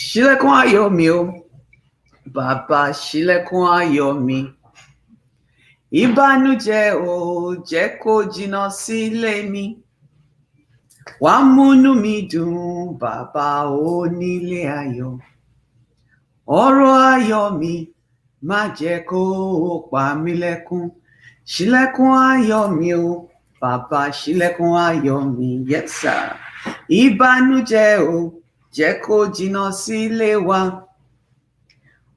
Ṣílẹ̀kùn ayọ̀ mi o, bàbá ṣílẹ̀kùn ayọ̀ mi. Ìbànújẹ́ ò jẹ́ kó jìnnà sílé mi. Wá múnú mi dùn, bàbá onílé ayọ̀. Ọ̀rọ̀ ayọ̀ mi má jẹ́ kó pa mí lẹ́kún. Ṣílẹ̀kùn ayọ̀ mi o, bàbá ṣílẹ̀kùn ayọ̀ mi. Yes, sir. Ìbànújẹ́ ò jẹ́ kó jìnnà sílé wa.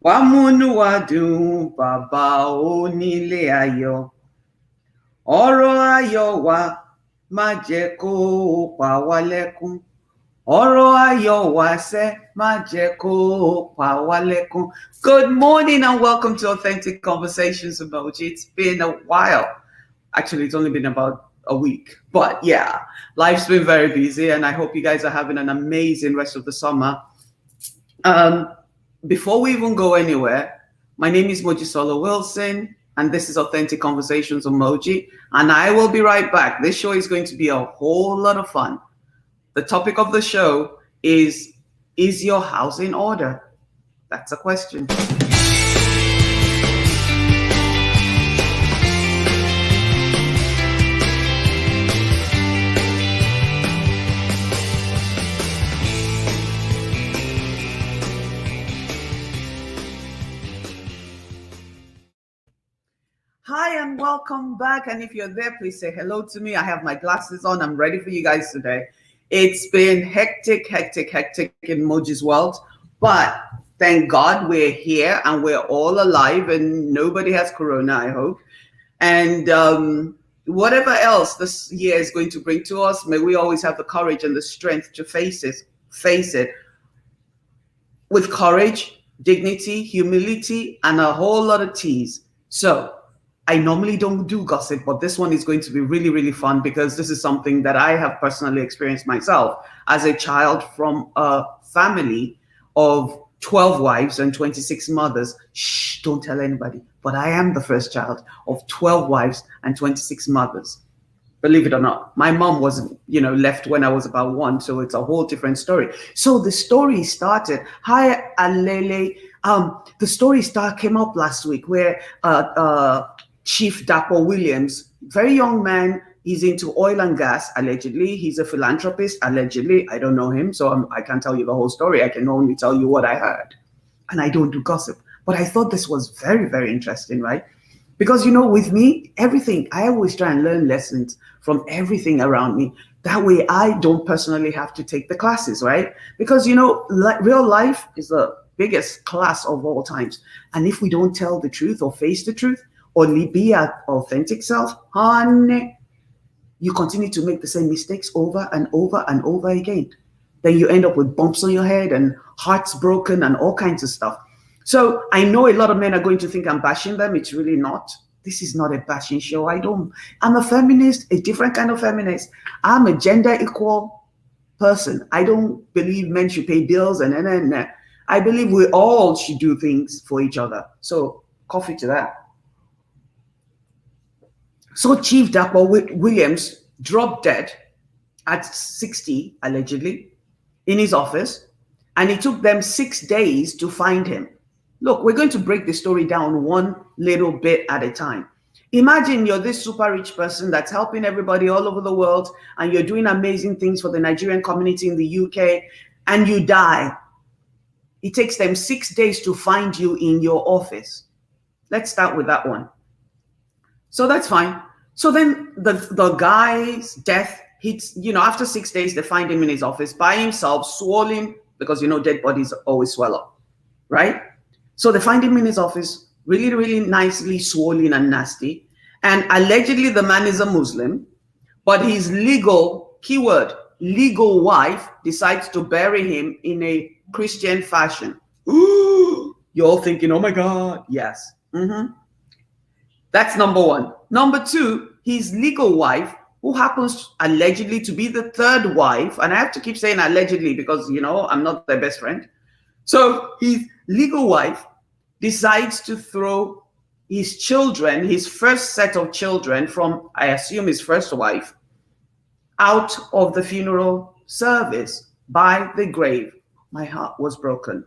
Wá múnú wa dùn, bàbá onílé ayọ̀. Ọ̀rọ̀ ayọ̀ wa má jẹ́ kó pa wá lẹ́kún. Ọ̀rọ̀ ayọ̀ wa sẹ́ má jẹ́ kó pa wá lẹ́kún. Good morning and welcome to Authentic Conversations Emoji. It's been a while. Actually, it's only been about a week. But yeah, life's been very busy and I hope you guys are having an amazing rest of the summer. Before we even go anywhere, my name is Mojisola Wilson, and this is Authentic Conversations Emoji, and I will be right back. This show is going to be a whole lot of fun. The topic of the show is your house in order? That's a question. Hi and welcome back. And if you're there, please say hello to me. I have my glasses on. I'm ready for you guys today. It's been hectic in Moji's world, but thank God we're here and we're all alive and nobody has corona, I hope. And whatever else this year is going to bring to us, may we always have the courage and the strength to face it with courage, dignity, humility, and a whole lot of tease. So I normally don't do gossip, but this one is going to be really, really fun because this is something that I have personally experienced myself as a child from a family of 12 wives and 26 mothers. Shh, don't tell anybody. But I am the first child of 12 wives and 26 mothers. Believe it or not, my mom was, left when I was about 1, so it's a whole different story. So the story started. Hi, Alele. The story came up last week where Chief Dapo Williams, very young man, he's into oil and gas, allegedly. He's a philanthropist, allegedly. I don't know him, so I can't tell you the whole story. I can only tell you what I heard. And I don't do gossip. But I thought this was very, very interesting, right? Because, with me, everything, I always try and learn lessons from everything around me. That way, I don't personally have to take the classes, right? Because, real life is the biggest class of all times. And if we don't tell the truth or face the truth, or be our authentic self, honey, you continue to make the same mistakes over and over and over again. Then you end up with bumps on your head and hearts broken and all kinds of stuff. So I know a lot of men are going to think I'm bashing them. It's really not. This is not a bashing show. I'm a feminist, a different kind of feminist. I'm a gender equal person. I don't believe men should pay bills and I believe we all should do things for each other. So coffee to that. So Chief Dapo Williams dropped dead at 60, allegedly, in his office, and it took them 6 days to find him. Look, we're going to break the story down one little bit at a time. Imagine you're this super rich person that's helping everybody all over the world, and you're doing amazing things for the Nigerian community in the UK, and you die. It takes them 6 days to find you in your office. Let's start with that one. So that's fine. So then the guy's death hits, after 6 days, they find him in his office by himself, swollen, because, dead bodies always swell up, right? So they find him in his office, really, really nicely swollen and nasty. And allegedly the man is a Muslim, but his legal wife decides to bury him in a Christian fashion. Ooh, you're all thinking, oh my God, yes. That's number one. Number two, his legal wife, who happens allegedly to be the third wife, and I have to keep saying allegedly because, I'm not their best friend. So his legal wife decides to throw his children, his first set of children from, I assume, his first wife, out of the funeral service by the grave. my heart was broken.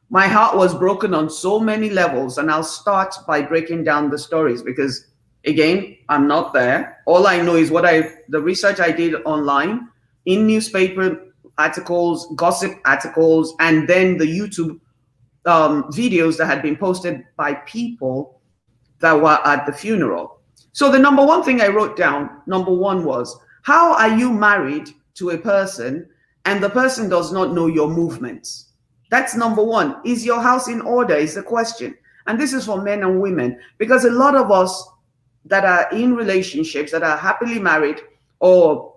My heart was broken on so many levels. And I'll start by breaking down the stories because, again, I'm not there. All I know is the research I did online, in newspaper articles, gossip articles, and then the YouTube videos that had been posted by people that were at the funeral. So the number one thing I wrote down, number one was, how are you married to a person and the person does not know your movements? That's number one. Is your house in order is the question. And this is for men and women, because a lot of us that are in relationships, that are happily married or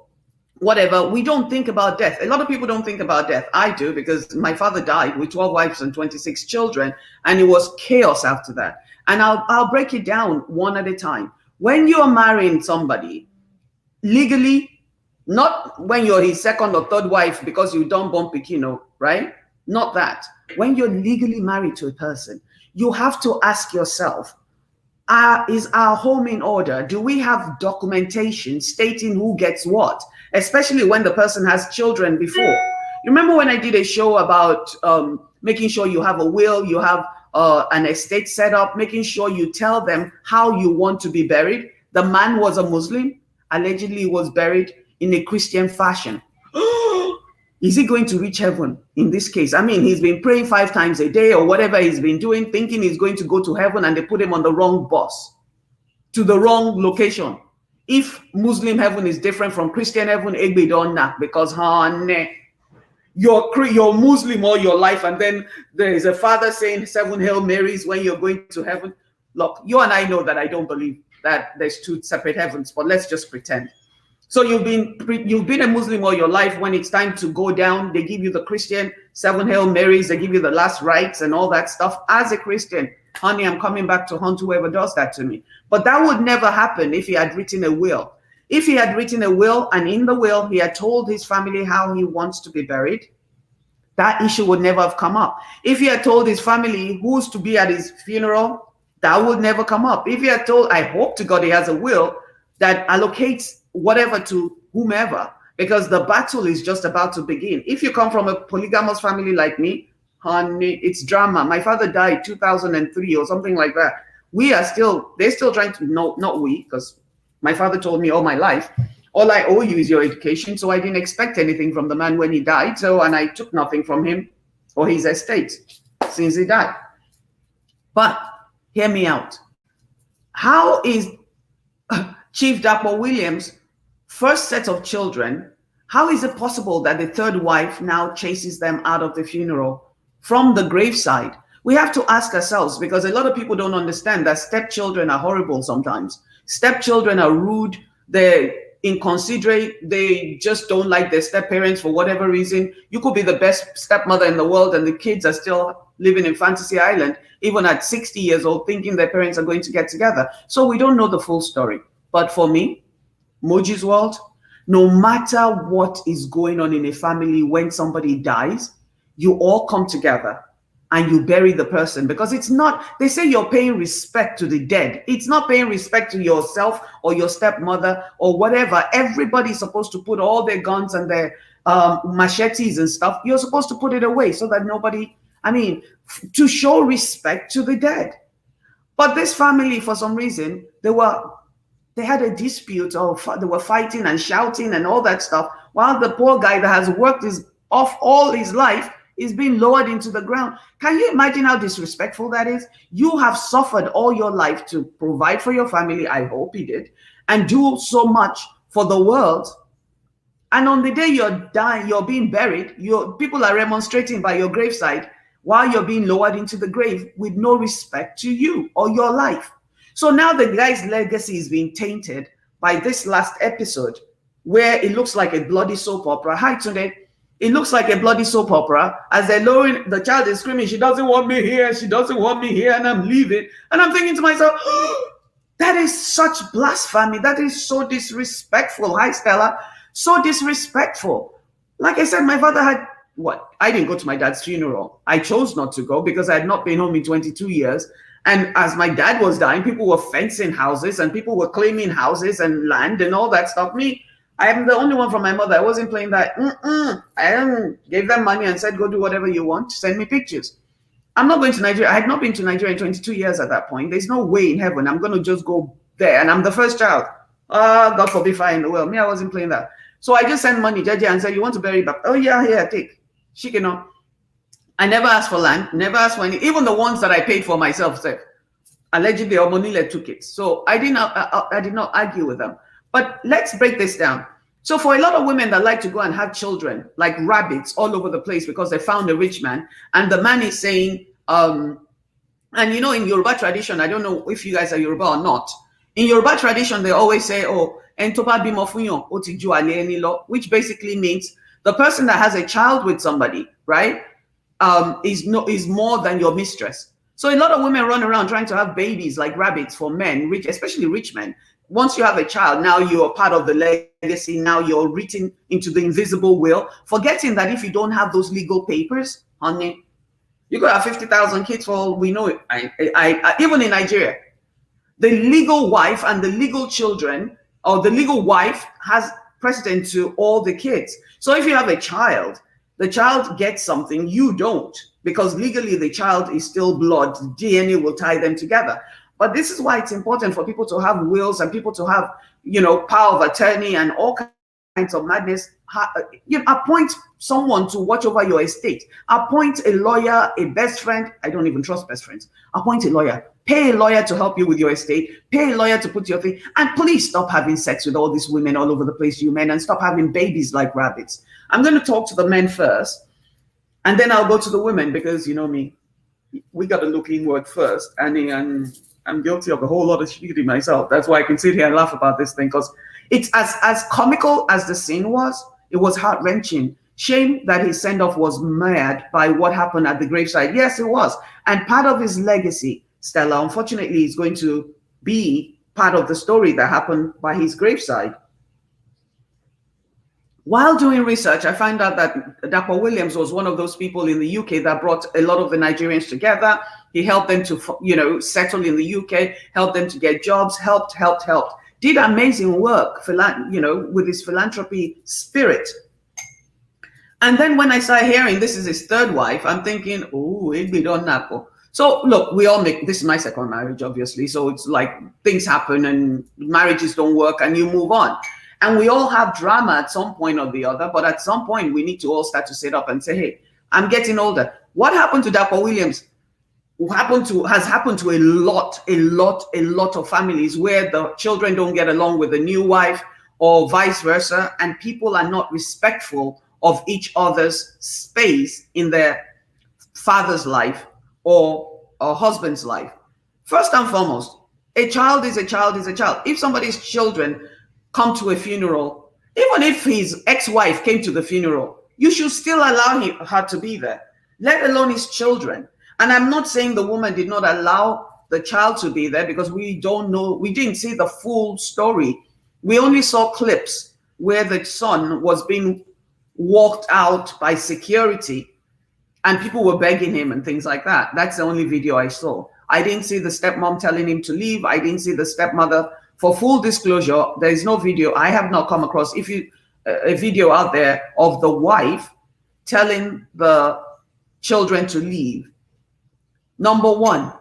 whatever, we don't think about death. A lot of people don't think about death. I do, because my father died with 12 wives and 26 children, and it was chaos after that. And I'll break it down one at a time. When you're marrying somebody, legally, not when you're his second or third wife because you don't bump Pikino, right? Not that. When you're legally married to a person, you have to ask yourself, is our home in order? Do we have documentation stating who gets what? Especially when the person has children before. You remember when I did a show about making sure you have a will, you have an estate set up, making sure you tell them how you want to be buried? The man was a Muslim, allegedly was buried in a Christian fashion. Is he going to reach heaven in this case? I mean, he's been praying 5 times a day or whatever he's been doing, thinking he's going to go to heaven, and they put him on the wrong bus, to the wrong location. If Muslim heaven is different from Christian heaven, because you're Muslim all your life, and then there is a father saying 7 Hail Marys when you're going to heaven. Look, you and I know that I don't believe that there's 2 separate heavens, but let's just pretend. So you've been a Muslim all your life. When it's time to go down, they give you the Christian 7 Hail Marys, they give you the last rites and all that stuff. As a Christian, honey, I'm coming back to hunt whoever does that to me. But that would never happen if he had written a will. If he had written a will, and in the will he had told his family how he wants to be buried, that issue would never have come up. If he had told his family who's to be at his funeral, that would never come up. If he had told, I hope to God he has a will that allocates whatever to whomever, because the battle is just about to begin. If you come from a polygamous family like me, honey, it's drama. My father died 2003 or something like that. They're still trying to, not we, because my father told me all my life, all I owe you is your education. So I didn't expect anything from the man when he died. And I took nothing from him or his estate since he died. But hear me out. How is Chief Dapo Williams' first set of children, how is it possible that the third wife now chases them out of the funeral from the graveside? We have to ask ourselves, because a lot of people don't understand that stepchildren are horrible sometimes. Stepchildren are rude, they're inconsiderate, they just don't like their step-parents for whatever reason. You could be the best stepmother in the world and the kids are still living in Fantasy Island, even at 60 years old, thinking their parents are going to get together. So we don't know the full story. But for me, Moji's World, no matter what is going on in a family, when somebody dies, you all come together and you bury the person, because it's not, they say you're paying respect to the dead. It's not paying respect to yourself or your stepmother or whatever. Everybody's supposed to put all their guns and their machetes and stuff. You're supposed to put it away so that nobody, to show respect to the dead. But this family, for some reason, they had a dispute, or they were fighting and shouting and all that stuff, while the poor guy that has worked off all his life is being lowered into the ground. Can you imagine how disrespectful that is? You have suffered all your life to provide for your family, I hope he did, and do so much for the world. And on the day you're dying, you're being buried, people are remonstrating by your graveside while you're being lowered into the grave with no respect to you or your life. So now the guy's legacy is being tainted by this last episode, where it looks like a bloody soap opera. Hi, Tunde. It looks like a bloody soap opera. As they're lowering, the child is screaming, she doesn't want me here, she doesn't want me here, and I'm leaving. And I'm thinking to myself, oh, that is such blasphemy. That is so disrespectful. Hi, Stella. So disrespectful. Like I said, my father had, I didn't go to my dad's funeral. I chose not to go because I had not been home in 22 years. And as my dad was dying, people were fencing houses and people were claiming houses and land and all that stuff. Me, I am the only one from my mother. I wasn't playing that. I gave them money and said, go do whatever you want. Send me pictures. I'm not going to Nigeria. I had not been to Nigeria in 22 years at that point. There's no way in heaven I'm going to just go there. And I'm the first child. God forbid I in the world. Me, I wasn't playing that. So I just sent money, Jaja, and said, you want to bury back? Oh, yeah, here, take. She can know. I never asked for land, never asked for any, even the ones that I paid for myself, said, allegedly, Omonile took it. So I did not argue with them. But let's break this down. So for a lot of women that like to go and have children like rabbits all over the place because they found a rich man, and the man is saying, and you know, in Yoruba tradition, I don't know if you guys are Yoruba or not. In Yoruba tradition, they always say, oh, which basically means the person that has a child with somebody, right, is more than your mistress. So a lot of women run around trying to have babies like rabbits for men, rich, especially rich men. Once you have a child, now you're part of the legacy. Now you're written into the invisible will, forgetting that if you don't have those legal papers, honey, you could have 50,000 kids for all we know. I even in Nigeria, the legal wife and the legal children, or the legal wife has precedent to all the kids. So if you have a child, the child gets something, you don't, because legally the child is still blood. DNA will tie them together. But this is why it's important for people to have wills and people to have, you know, power of attorney and all kinds of madness. You know, appoint someone to watch over your estate. Appoint a lawyer, a best friend. I don't even trust best friends. Appoint a lawyer. Pay a lawyer to help you with your estate. Pay a lawyer to put your thing. And please stop having sex with all these women all over the place, you men, and stop having babies like rabbits. I'm going to talk to the men first, and then I'll go to the women, because you know me, we got to look inward first. And I'm guilty of a whole lot of shit myself. That's why I can sit here and laugh about this thing, because it's as comical as the scene was. It was heart-wrenching. Shame that his send-off was marred by what happened at the graveside. Yes, it was. And part of his legacy, Stella, unfortunately, is going to be part of the story that happened by his graveside. While doing research, I found out that Dapper Williams was one of those people in the UK that brought a lot of the Nigerians together. He helped them to, you know, settle in the UK, helped them to get jobs, helped. Did amazing work, you know, with his philanthropy spirit. And then when I started hearing this is his third wife, I'm thinking, oh, it'd be done Napo. So look, we all make, this is my second marriage, obviously. So it's like things happen and marriages don't work and you move on. And we all have drama at some point or the other, but at some point we need to all start to sit up and say, hey, I'm getting older. What happened to Dapper Williams has happened to a lot of families where the children don't get along with the new wife or vice versa, and people are not respectful of each other's space in their father's life or a husband's life. First and foremost, a child is a child is a child. If somebody's children come to a funeral, even if his ex-wife came to the funeral, you should still allow her to be there, let alone his children. And I'm not saying the woman did not allow the child to be there, because we don't know, we didn't see the full story. We only saw clips where the son was being walked out by security and people were begging him and things like that. That's the only video I saw. I didn't see the stepmom telling him to leave. I didn't see the stepmother. For full disclosure, there is no video. I have not come across a video out there of the wife telling the children to leave. Number one,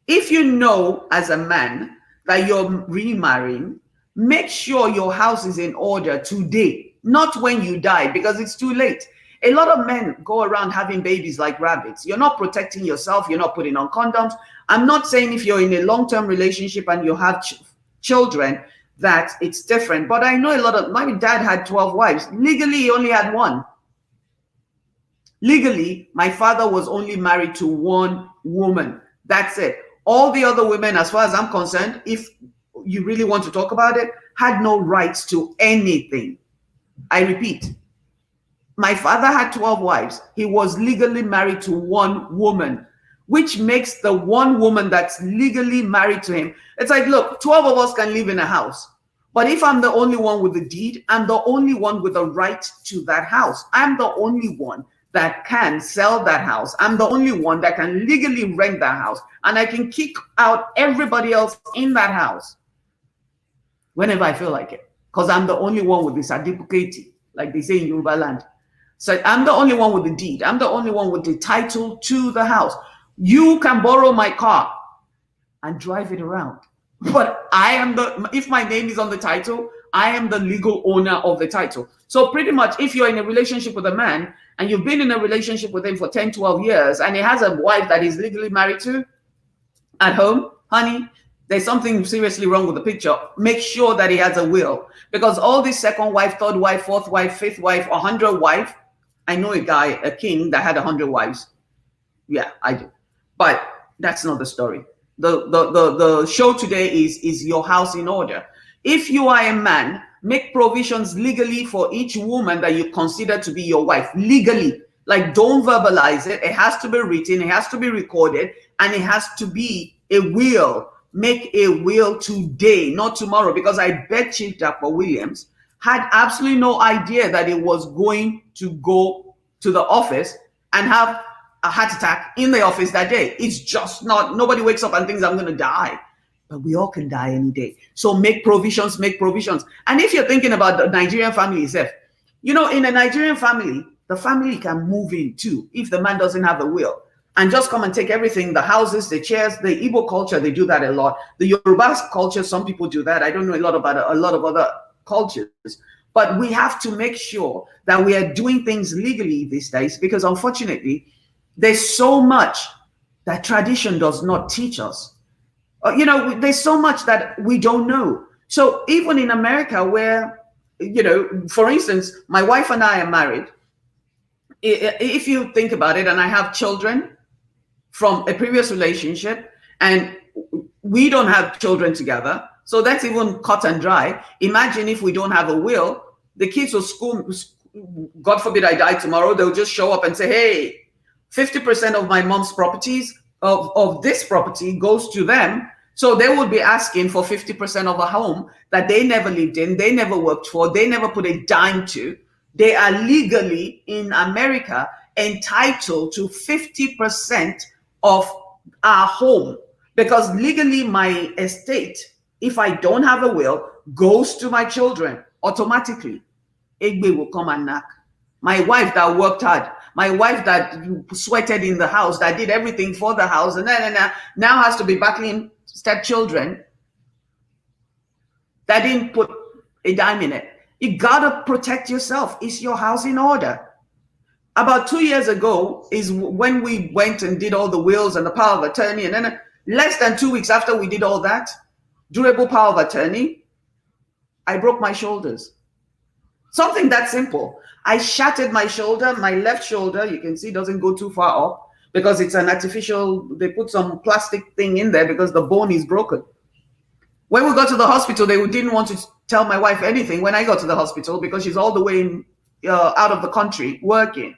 if you know as a man that you're remarrying, make sure your house is in order today, not when you die, because it's too late. A lot of men go around having babies like rabbits. You're not protecting yourself. You're not putting on condoms. I'm not saying if you're in a long-term relationship and you have children that it's different, but I know a lot of, my dad had 12 wives. Legally, he only had one. Legally, my father was only married to one woman. That's it. All the other women, as far as I'm concerned, if you really want to talk about it, had no rights to anything. I repeat, my father had 12 wives. He was legally married to one woman, which makes the one woman that's legally married to him. It's like, look, 12 of us can live in a house. But if I'm the only one with the deed, I'm the only one with the right to that house. I'm the only one that can sell that house. I'm the only one that can legally rent that house. And I can kick out everybody else in that house whenever I feel like it. because I'm the only one with this adipoketi, like they say in Yoruba land. So I'm the only one with the deed. I'm the only one with the title to the house. You can borrow my car and drive it around. But if my name is on the title, I am the legal owner of the title. So pretty much if you're in a relationship with a man and you've been in a relationship with him for 10, 12 years and he has a wife that he's legally married to at home, honey, there's something seriously wrong with the picture. Make sure that he has a will. Because all this second wife, third wife, fourth wife, fifth wife, 100 wife, I know a guy, a king that had 100 wives. Yeah, I do. But that's not the story. The show today is your house in order. If you are a man, make provisions legally for each woman that you consider to be your wife. Legally. Like, don't verbalize it. It has to be written. It has to be recorded. And it has to be a will. Make a will today, not tomorrow. Because I bet Chief Dapper Williams had absolutely no idea that it was going to go to the office and have a heart attack in the office that day. It's just not, nobody wakes up and thinks I'm going to die. But we all can die any day. So make provisions, make provisions. And if you're thinking about the Nigerian family itself, you know, in a Nigerian family, the family can move in too if the man doesn't have a will and just come and take everything, the houses, the chairs. The Igbo culture, they do that a lot. The Yoruba culture, some people do that. I don't know a lot about a lot of other cultures. But we have to make sure that we are doing things legally these days, because unfortunately, there's so much that tradition does not teach us. You know, there's so much that we don't know. So even in America, where, you know, for instance, my wife and I are married. If you think about it, and I have children from a previous relationship, and we don't have children together, so that's even cut and dry. Imagine if we don't have a will, the kids will school, God forbid I die tomorrow, they'll just show up and say, hey, 50% of my mom's properties of this property goes to them. So they would be asking for 50% of a home that they never lived in, they never worked for, they never put a dime to. They are legally in America entitled to 50% of our home, because legally my estate, if I don't have a will, goes to my children automatically. Egbe will come and knock. My wife that worked hard, my wife that sweated in the house, that did everything for the house, and now has to be battling stepchildren that didn't put a dime in it. You gotta protect yourself. Is your house in order? About 2 years ago is when we went and did all the wills and the power of attorney, and then less than 2 weeks after we did all that, durable power of attorney, I broke my shoulders. Something that simple. I shattered my shoulder, my left shoulder, you can see doesn't go too far up because it's an artificial, they put some plastic thing in there because the bone is broken. When we got to the hospital, they didn't want to tell my wife anything when I got to the hospital because she's all the way out of the country working.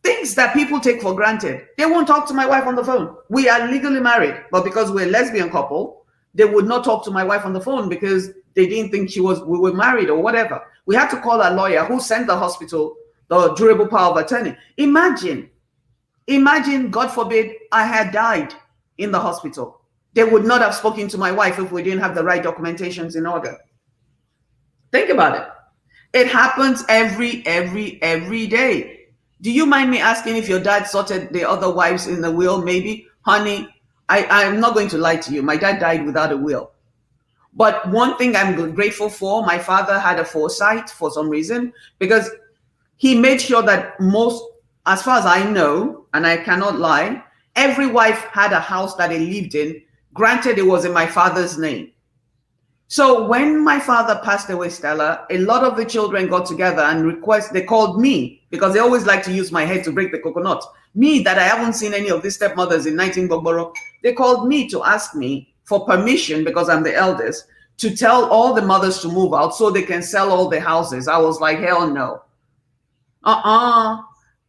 Things that people take for granted. They won't talk to my wife on the phone. We are legally married, but because we're a lesbian couple, they would not talk to my wife on the phone because they didn't think we were married or whatever. We had to call a lawyer who sent the hospital the durable power of attorney. Imagine, God forbid, I had died in the hospital. They would not have spoken to my wife if we didn't have the right documentations in order. Think about it. It happens every day. Do you mind me asking if your dad sorted the other wives in the will? Maybe, honey, I'm not going to lie to you. My dad died without a will. But one thing I'm grateful for, my father had a foresight for some reason, because he made sure that most, as far as I know, and I cannot lie, every wife had a house that they lived in. Granted, it was in my father's name. So when my father passed away, Stella, a lot of the children got together and they called me, because they always like to use my head to break the coconut. Me, that I haven't seen any of these stepmothers in 19 Bogboro, they called me to ask me for permission, because I'm the eldest, to tell all the mothers to move out so they can sell all the houses. I was like, hell no.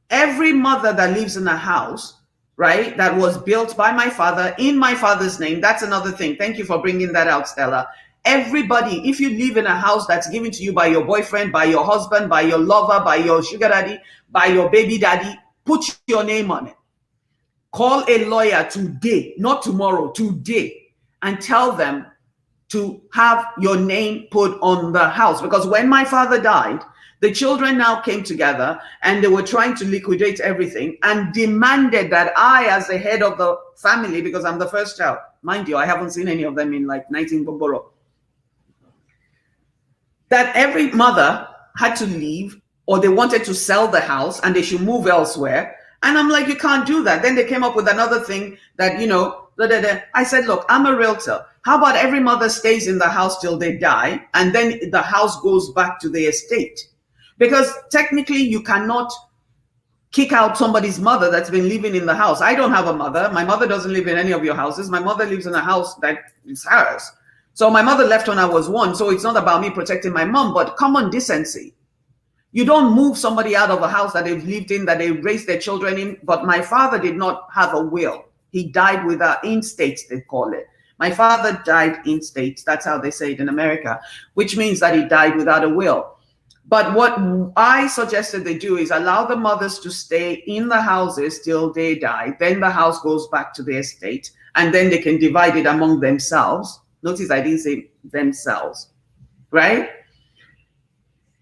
Every mother that lives in a house, right, that was built by my father in my father's name, that's another thing. Thank you for bringing that out, Stella. Everybody, if you live in a house that's given to you by your boyfriend, by your husband, by your lover, by your sugar daddy, by your baby daddy, put your name on it. Call a lawyer today, not tomorrow, today, and tell them to have your name put on the house. Because when my father died, the children now came together and they were trying to liquidate everything and demanded that I, as the head of the family, because I'm the first child, mind you, I haven't seen any of them in like 19 Boboro, that every mother had to leave, or they wanted to sell the house and they should move elsewhere. And I'm like, you can't do that. Then they came up with another thing that, you know, I said, look, I'm a realtor. How about every mother stays in the house till they die, and then the house goes back to the estate? Because technically you cannot kick out somebody's mother that's been living in the house. I don't have a mother. My mother doesn't live in any of your houses. My mother lives in a house that is hers. So my mother left when I was 1. So it's not about me protecting my mom, but common decency. You don't move somebody out of a house that they've lived in, that they raised their children in. But my father did not have a will. He died without instate, they call it. My father died in state. That's how they say it in America, which means that he died without a will. But what I suggested they do is allow the mothers to stay in the houses till they die. Then the house goes back to the estate, and then they can divide it among themselves. Notice I didn't say themselves, right?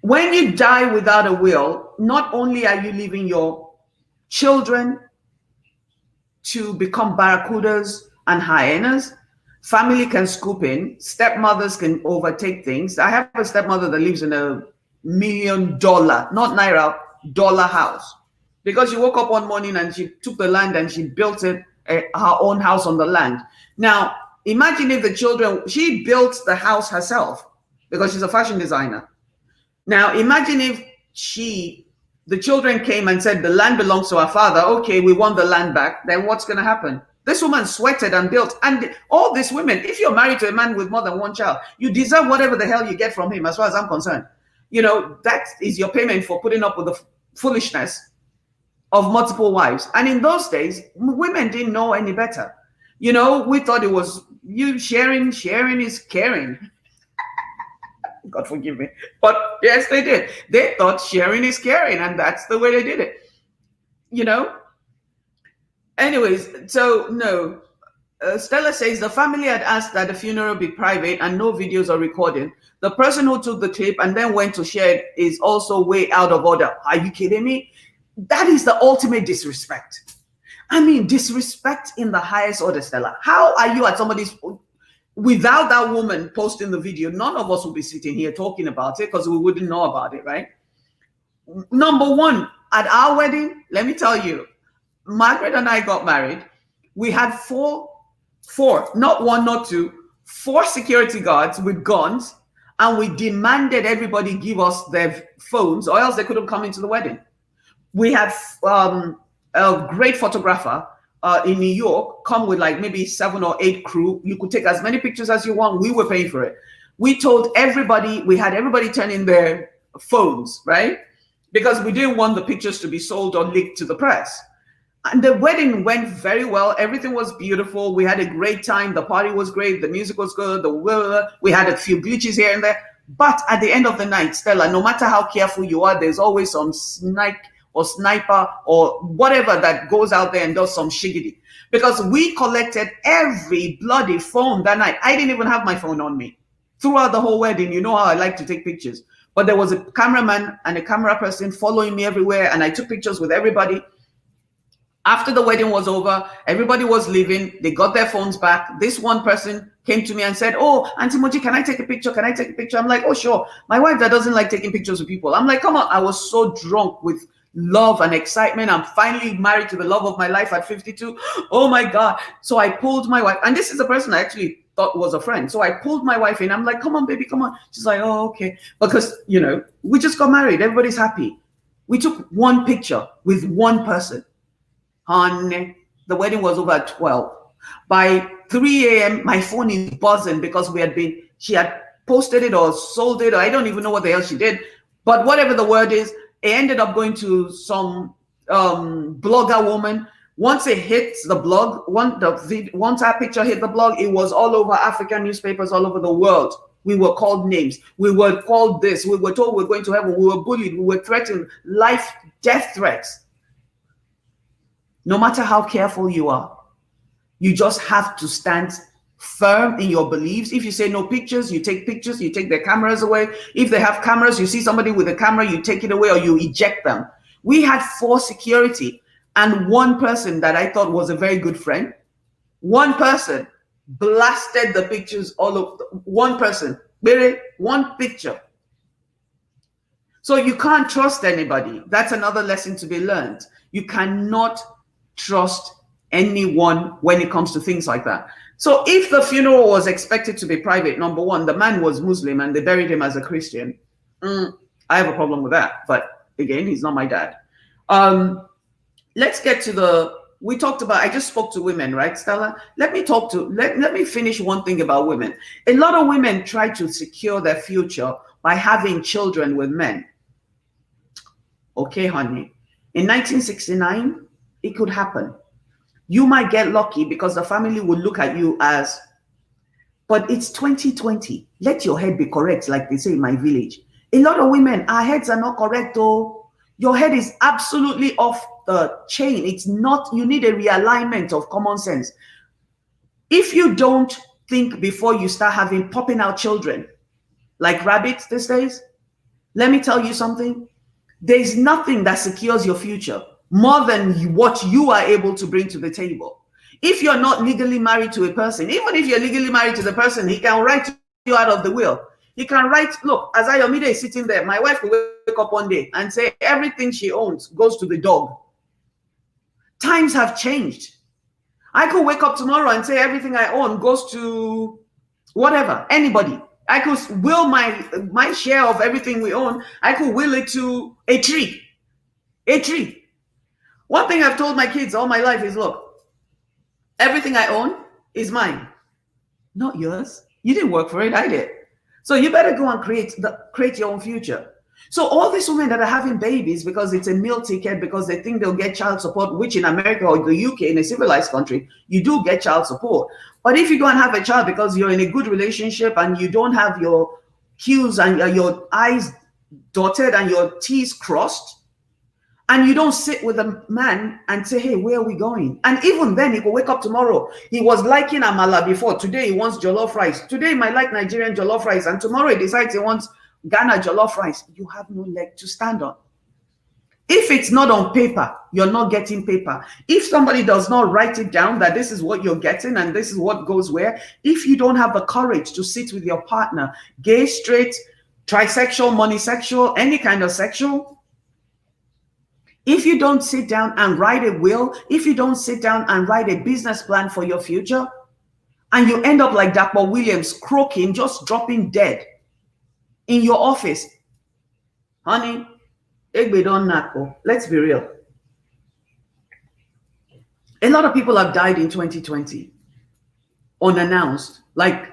When you die without a will, not only are you leaving your children to become barracudas and hyenas, family can scoop in, stepmothers can overtake things. I have a stepmother that lives in $1 million, not naira, dollar house, because she woke up one morning and she took the land and she built it, her own house on the land. Now, imagine if the children, she built the house herself because she's a fashion designer. Now, imagine if the children came and said, the land belongs to our father. Okay, we want the land back. Then what's going to happen? This woman sweated and built. And all these women, if you're married to a man with more than one child, you deserve whatever the hell you get from him, as far as I'm concerned. You know, that is your payment for putting up with the foolishness of multiple wives. And in those days, women didn't know any better. You know, we thought it was you sharing is caring. God forgive me. But yes, they did. They thought sharing is caring, and that's the way they did it. You know? Anyways, so no. Stella says the family had asked that the funeral be private and no videos or recording. The person who took the clip and then went to share it is also way out of order. Are you kidding me? That is the ultimate disrespect. I mean, disrespect in the highest order, Stella. How are you at somebody's... Without that woman posting the video, none of us would be sitting here talking about it because we wouldn't know about it, right? Number one, at our wedding, let me tell you, Margaret and I got married. We had four, not one, not two, 4 security guards with guns, and we demanded everybody give us their phones or else they couldn't come into the wedding. We had a great photographer in New York come with like maybe 7 or 8 crew. You could take as many pictures as you want. We were paying for it. We told everybody, we had everybody turn in their phones, right? Because we didn't want the pictures to be sold or leaked to the press. And the wedding went very well. Everything was beautiful. We had a great time. The party was great. The music was good. We had a few glitches here and there. But at the end of the night, Stella, no matter how careful you are, there's always some sniper or whatever that goes out there and does some shiggity. Because we collected every bloody phone that night. I didn't even have my phone on me. Throughout the whole wedding, you know how I like to take pictures. But there was a cameraman and a camera person following me everywhere, and I took pictures with everybody. After the wedding was over, everybody was leaving. They got their phones back. This one person came to me and said, oh, Auntie Moji, can I take a picture? Can I take a picture? I'm like, oh, sure. My wife that doesn't like taking pictures with people. I'm like, come on. I was so drunk with love and excitement. I'm finally married to the love of my life at 52. Oh, my God. So I pulled my wife. And this is the person I actually thought was a friend. So I pulled my wife in. I'm like, come on, baby, come on. She's like, oh, okay. Because, you know, we just got married. Everybody's happy. We took one picture with one person. Honey, the wedding was over at 12. By 3 a.m., my phone is buzzing because she had posted it or sold it, or I don't even know what the hell she did. But whatever the word is, it ended up going to some blogger woman. Once it hits the blog, once our picture hit the blog, it was all over African newspapers all over the world. We were called names. We were called this. We were told we're going to heaven. We were bullied. We were threatened. Life, death threats. No matter how careful you are, you just have to stand firm in your beliefs. If you say no pictures, you take pictures, you take their cameras away. If they have cameras, you see somebody with a camera, you take it away or you eject them. We had 4 security and one person that I thought was a very good friend. One person blasted the pictures all over. One person, one picture. So you can't trust anybody. That's another lesson to be learned. You cannot trust anyone when it comes to things like that. So if the funeral was expected to be private, number one, the man was Muslim and they buried him as a Christian. I have a problem with that. But again, he's not my dad. Let's get to we talked about, I just spoke to women, right, Stella? Let me finish one thing about women. A lot of women try to secure their future by having children with men. Okay, honey. In 1969, it could happen. You might get lucky because the family will look at you as, but it's 2020. Let your head be correct, like they say in my village. A lot of women, our heads are not correct, though. Your head is absolutely off the chain. It's not, you need a realignment of common sense. If you don't think before you start popping out children like rabbits these days, let me tell you something. There's nothing that secures your future more than what you are able to bring to the table. If you're not legally married to a person, even if you're legally married to the person, he can write you out of the will. He can write, look, as Ayomide is sitting there, my wife will wake up one day and say everything she owns goes to the dog. Times have changed. I could wake up tomorrow and say everything I own goes to whatever, anybody. I could will my share of everything we own, I could will it to a tree. A tree. One thing I've told my kids all my life is, look, everything I own is mine, not yours. You didn't work for it, I did. So you better go and create your own future. So all these women that are having babies because it's a meal ticket, because they think they'll get child support, which in America or the UK, in a civilized country, you do get child support. But if you go and have a child because you're in a good relationship and you don't have your Q's and your I's dotted and your T's crossed, and you don't sit with a man and say, hey, where are we going? And even then, he will wake up tomorrow. He was liking amala before. Today, he wants jollof rice. Today, he might like Nigerian jollof rice. And tomorrow, he decides he wants Ghana jollof rice. You have no leg to stand on. If it's not on paper, you're not getting paper. If somebody does not write it down that this is what you're getting and this is what goes where, if you don't have the courage to sit with your partner, gay, straight, trisexual, monisexual, any kind of sexual, if you don't sit down and write a will, if you don't sit down and write a business plan for your future, and you end up like Dr. Williams, croaking, just dropping dead in your office, honey, let's be real. A lot of people have died in 2020, unannounced. Like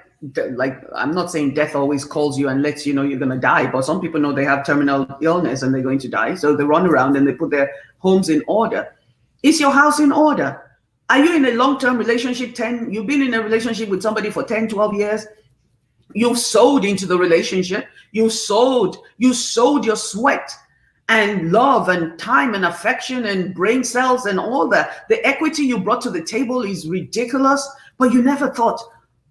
I'm not saying death always calls you and lets you know you're going to die, but some people know they have terminal illness and they're going to die. So they run around and they put their homes in order. Is your house in order? Are you in a long-term relationship? You've been in a relationship with somebody for 10, 12 years. You've sowed into the relationship. You sowed your sweat and love and time and affection and brain cells and all that. The equity you brought to the table is ridiculous, but you never thought,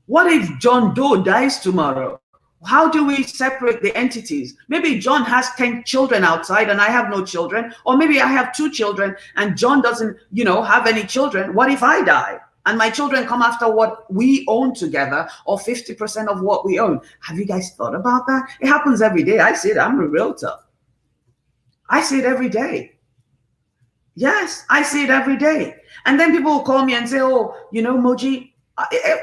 what if John Doe dies tomorrow? How do we separate the entities? Maybe John has 10 children outside and I have no children, or maybe I have 2 children and John doesn't, have any children. What if I die and my children come after what we own together, or 50% of what we own? Have you guys thought about that? It happens every day. I see it. I'm a realtor. I see it every day. Yes, I see it every day. And then people will call me and say, oh, Moji,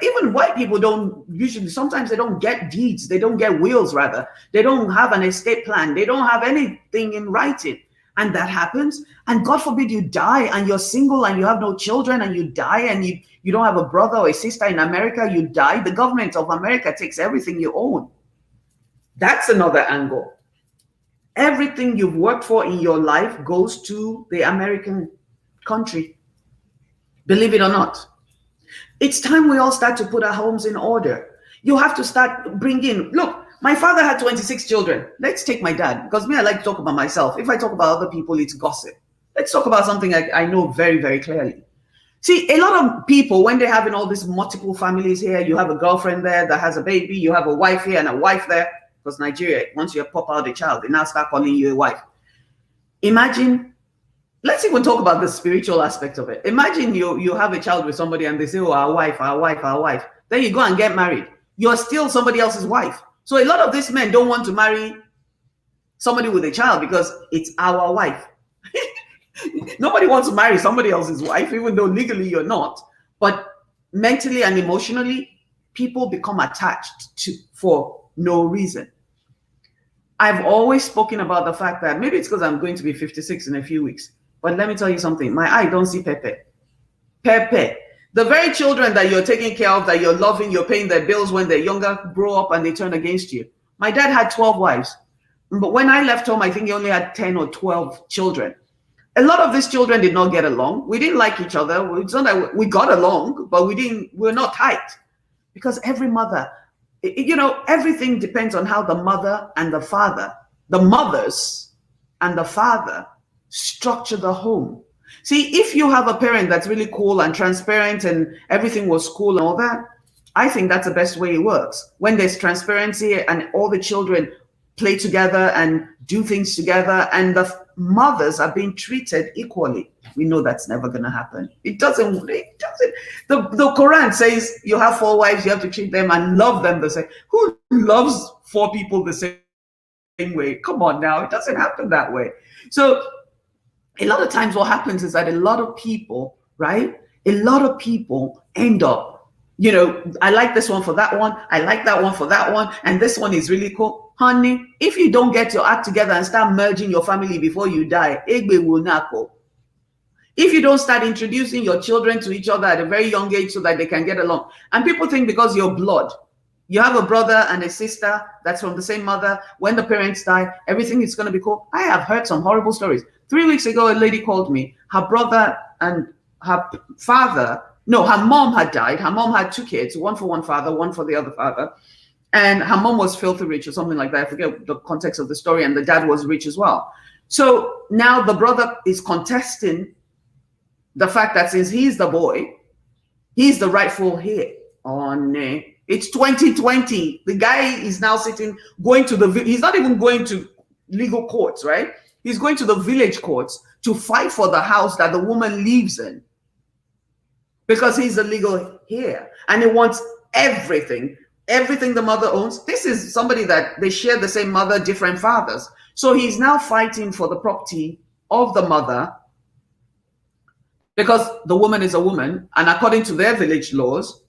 even white people don't usually, sometimes they don't get deeds. They don't get wills, rather. They don't have an estate plan. They don't have anything in writing. And that happens. And God forbid you die and you're single and you have no children and you die and you don't have a brother or a sister in America, you die. The government of America takes everything you own. That's another angle. Everything you've worked for in your life goes to the American country. Believe it or not. It's time we all start to put our homes in order. You have to start bringing, look, my father had 26 children. Let's take my dad, because I like to talk about myself. If I talk about other people, it's gossip. Let's talk about something I know very, very clearly. See, a lot of people, when they're having all these multiple families here, you have a girlfriend there that has a baby, you have a wife here and a wife there, because Nigeria, once you pop out a child, they now start calling you a wife. Imagine, let's even talk about the spiritual aspect of it. Imagine you have a child with somebody and they say, oh, our wife, our wife, our wife. Then you go and get married. You're still somebody else's wife. So a lot of these men don't want to marry somebody with a child because it's our wife. Nobody wants to marry somebody else's wife, even though legally you're not. But mentally and emotionally, people become attached to for no reason. I've always spoken about the fact that maybe it's because I'm going to be 56 in a few weeks. But let me tell you something. My eye don't see Pepe. Pepe. The very children that you're taking care of, that you're loving, you're paying their bills when they're younger, grow up and they turn against you. My dad had 12 wives. But when I left home, I think he only had 10 or 12 children. A lot of these children did not get along. We didn't like each other. It's not that we got along, but we're not tight. Because every mother, everything depends on how the mother and the father, the mothers and the father structure the home. See, if you have a parent that's really cool and transparent and everything was cool and all that, I think that's the best way it works. When there's transparency and all the children play together and do things together and the mothers are being treated equally. We know that's never going to happen. It doesn't. The Quran says you have 4 wives, you have to treat them and love them the same. Who loves 4 people the same way? Come on now, it doesn't happen that way. So a lot of times what happens is that a lot of people, right? A lot of people end up, I like this one for that one. I like that one for that one. And this one is really cool. Honey, if you don't get your act together and start merging your family before you die, Egbe will not go. If you don't start introducing your children to each other at a very young age so that they can get along. And people think because you're blood, you have a brother and a sister that's from the same mother, when the parents die, everything is going to be cool. I have heard some horrible stories. 3 weeks ago, a lady called me. Her brother and her mom had died. Her mom had 2 kids, one for one father, one for the other father. And her mom was filthy rich or something like that. I forget the context of the story. And the dad was rich as well. So now the brother is contesting the fact that since he's the boy, he's the rightful heir. Oh, no. It's 2020. The guy is now he's not even going to legal courts, right? He's going to the village courts to fight for the house that the woman lives in because he's the legal heir. And he wants everything the mother owns. This is somebody that they share the same mother, different fathers. So he's now fighting for the property of the mother because the woman is a woman. And according to their village laws,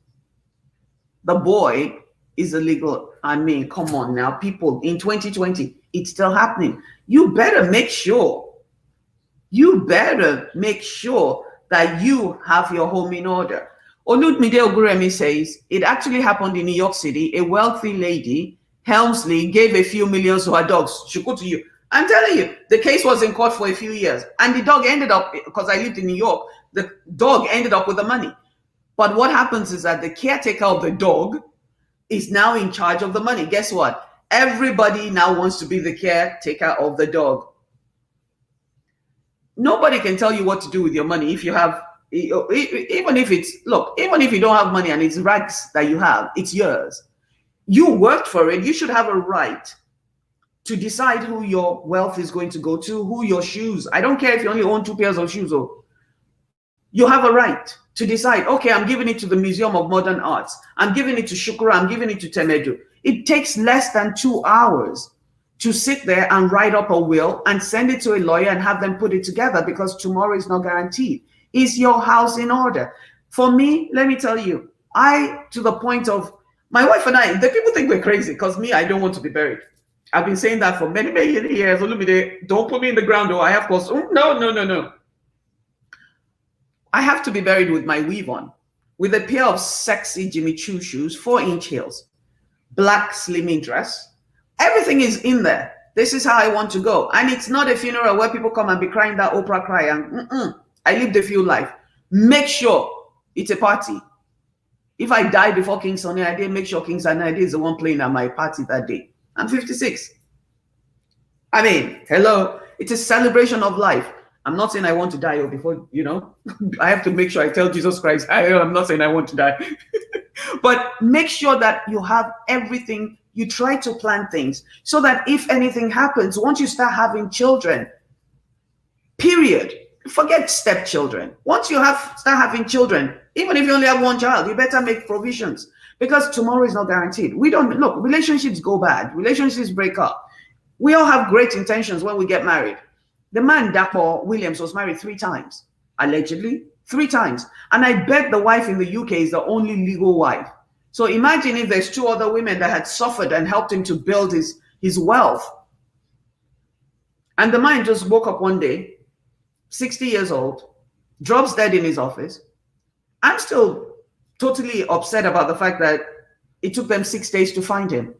the boy is illegal. I mean, come on now, people, in 2020, it's still happening. You better make sure that you have your home in order. Oludmide Oguremi says, it actually happened in New York City. A wealthy lady, Helmsley, gave a few millions to her dogs. She go to you. I'm telling you, the case was in court for a few years. And the dog ended up, because I lived in New York, the dog ended up with the money. But what happens is that the caretaker of the dog is now in charge of the money. Guess what? Everybody now wants to be the caretaker of the dog. Nobody can tell you what to do with your money if you have, even if you don't have money and it's rags that you have, it's yours. You worked for it. You should have a right to decide who your wealth is going to go to, who your shoes. I don't care if you only own 2 pairs of shoes. You have a right to decide, okay, I'm giving it to the Museum of Modern Arts. I'm giving it to Shukura. I'm giving it to Temedu. It takes less than 2 hours to sit there and write up a will and send it to a lawyer and have them put it together because tomorrow is not guaranteed. Is your house in order? For me, let me tell you, to the point of my wife and I, the people think we're crazy because me, I don't want to be buried. I've been saying that for many, many years. Don't put me in the ground, though. I have course. No. I have to be buried with my weave on, with a pair of sexy Jimmy Choo shoes, 4-inch heels, black slimming dress. Everything is in there. This is how I want to go. And it's not a funeral where people come and be crying that Oprah cry. And I lived a few life. Make sure it's a party. If I die before King Sunny Ade, make sure King Sunny Ade is the one playing at my party that day. I'm 56. I mean, hello. It's a celebration of life. I'm not saying I want to die, or before, I have to make sure I tell Jesus Christ, I'm not saying I want to die. But make sure that you have everything. You try to plan things so that if anything happens, once you start having children, period, forget stepchildren. Once you start having children, even if you only have one child, you better make provisions, because tomorrow is not guaranteed. We don't look, relationships go bad, relationships break up. We all have great intentions when we get married. The man, Dapo Williams, was married 3 times, allegedly 3 times. And I bet the wife in the UK is the only legal wife. So imagine if there's 2 other women that had suffered and helped him to build his wealth. And the man just woke up one day, 60 years old, drops dead in his office. I'm still totally upset about the fact that it took them 6 days to find him.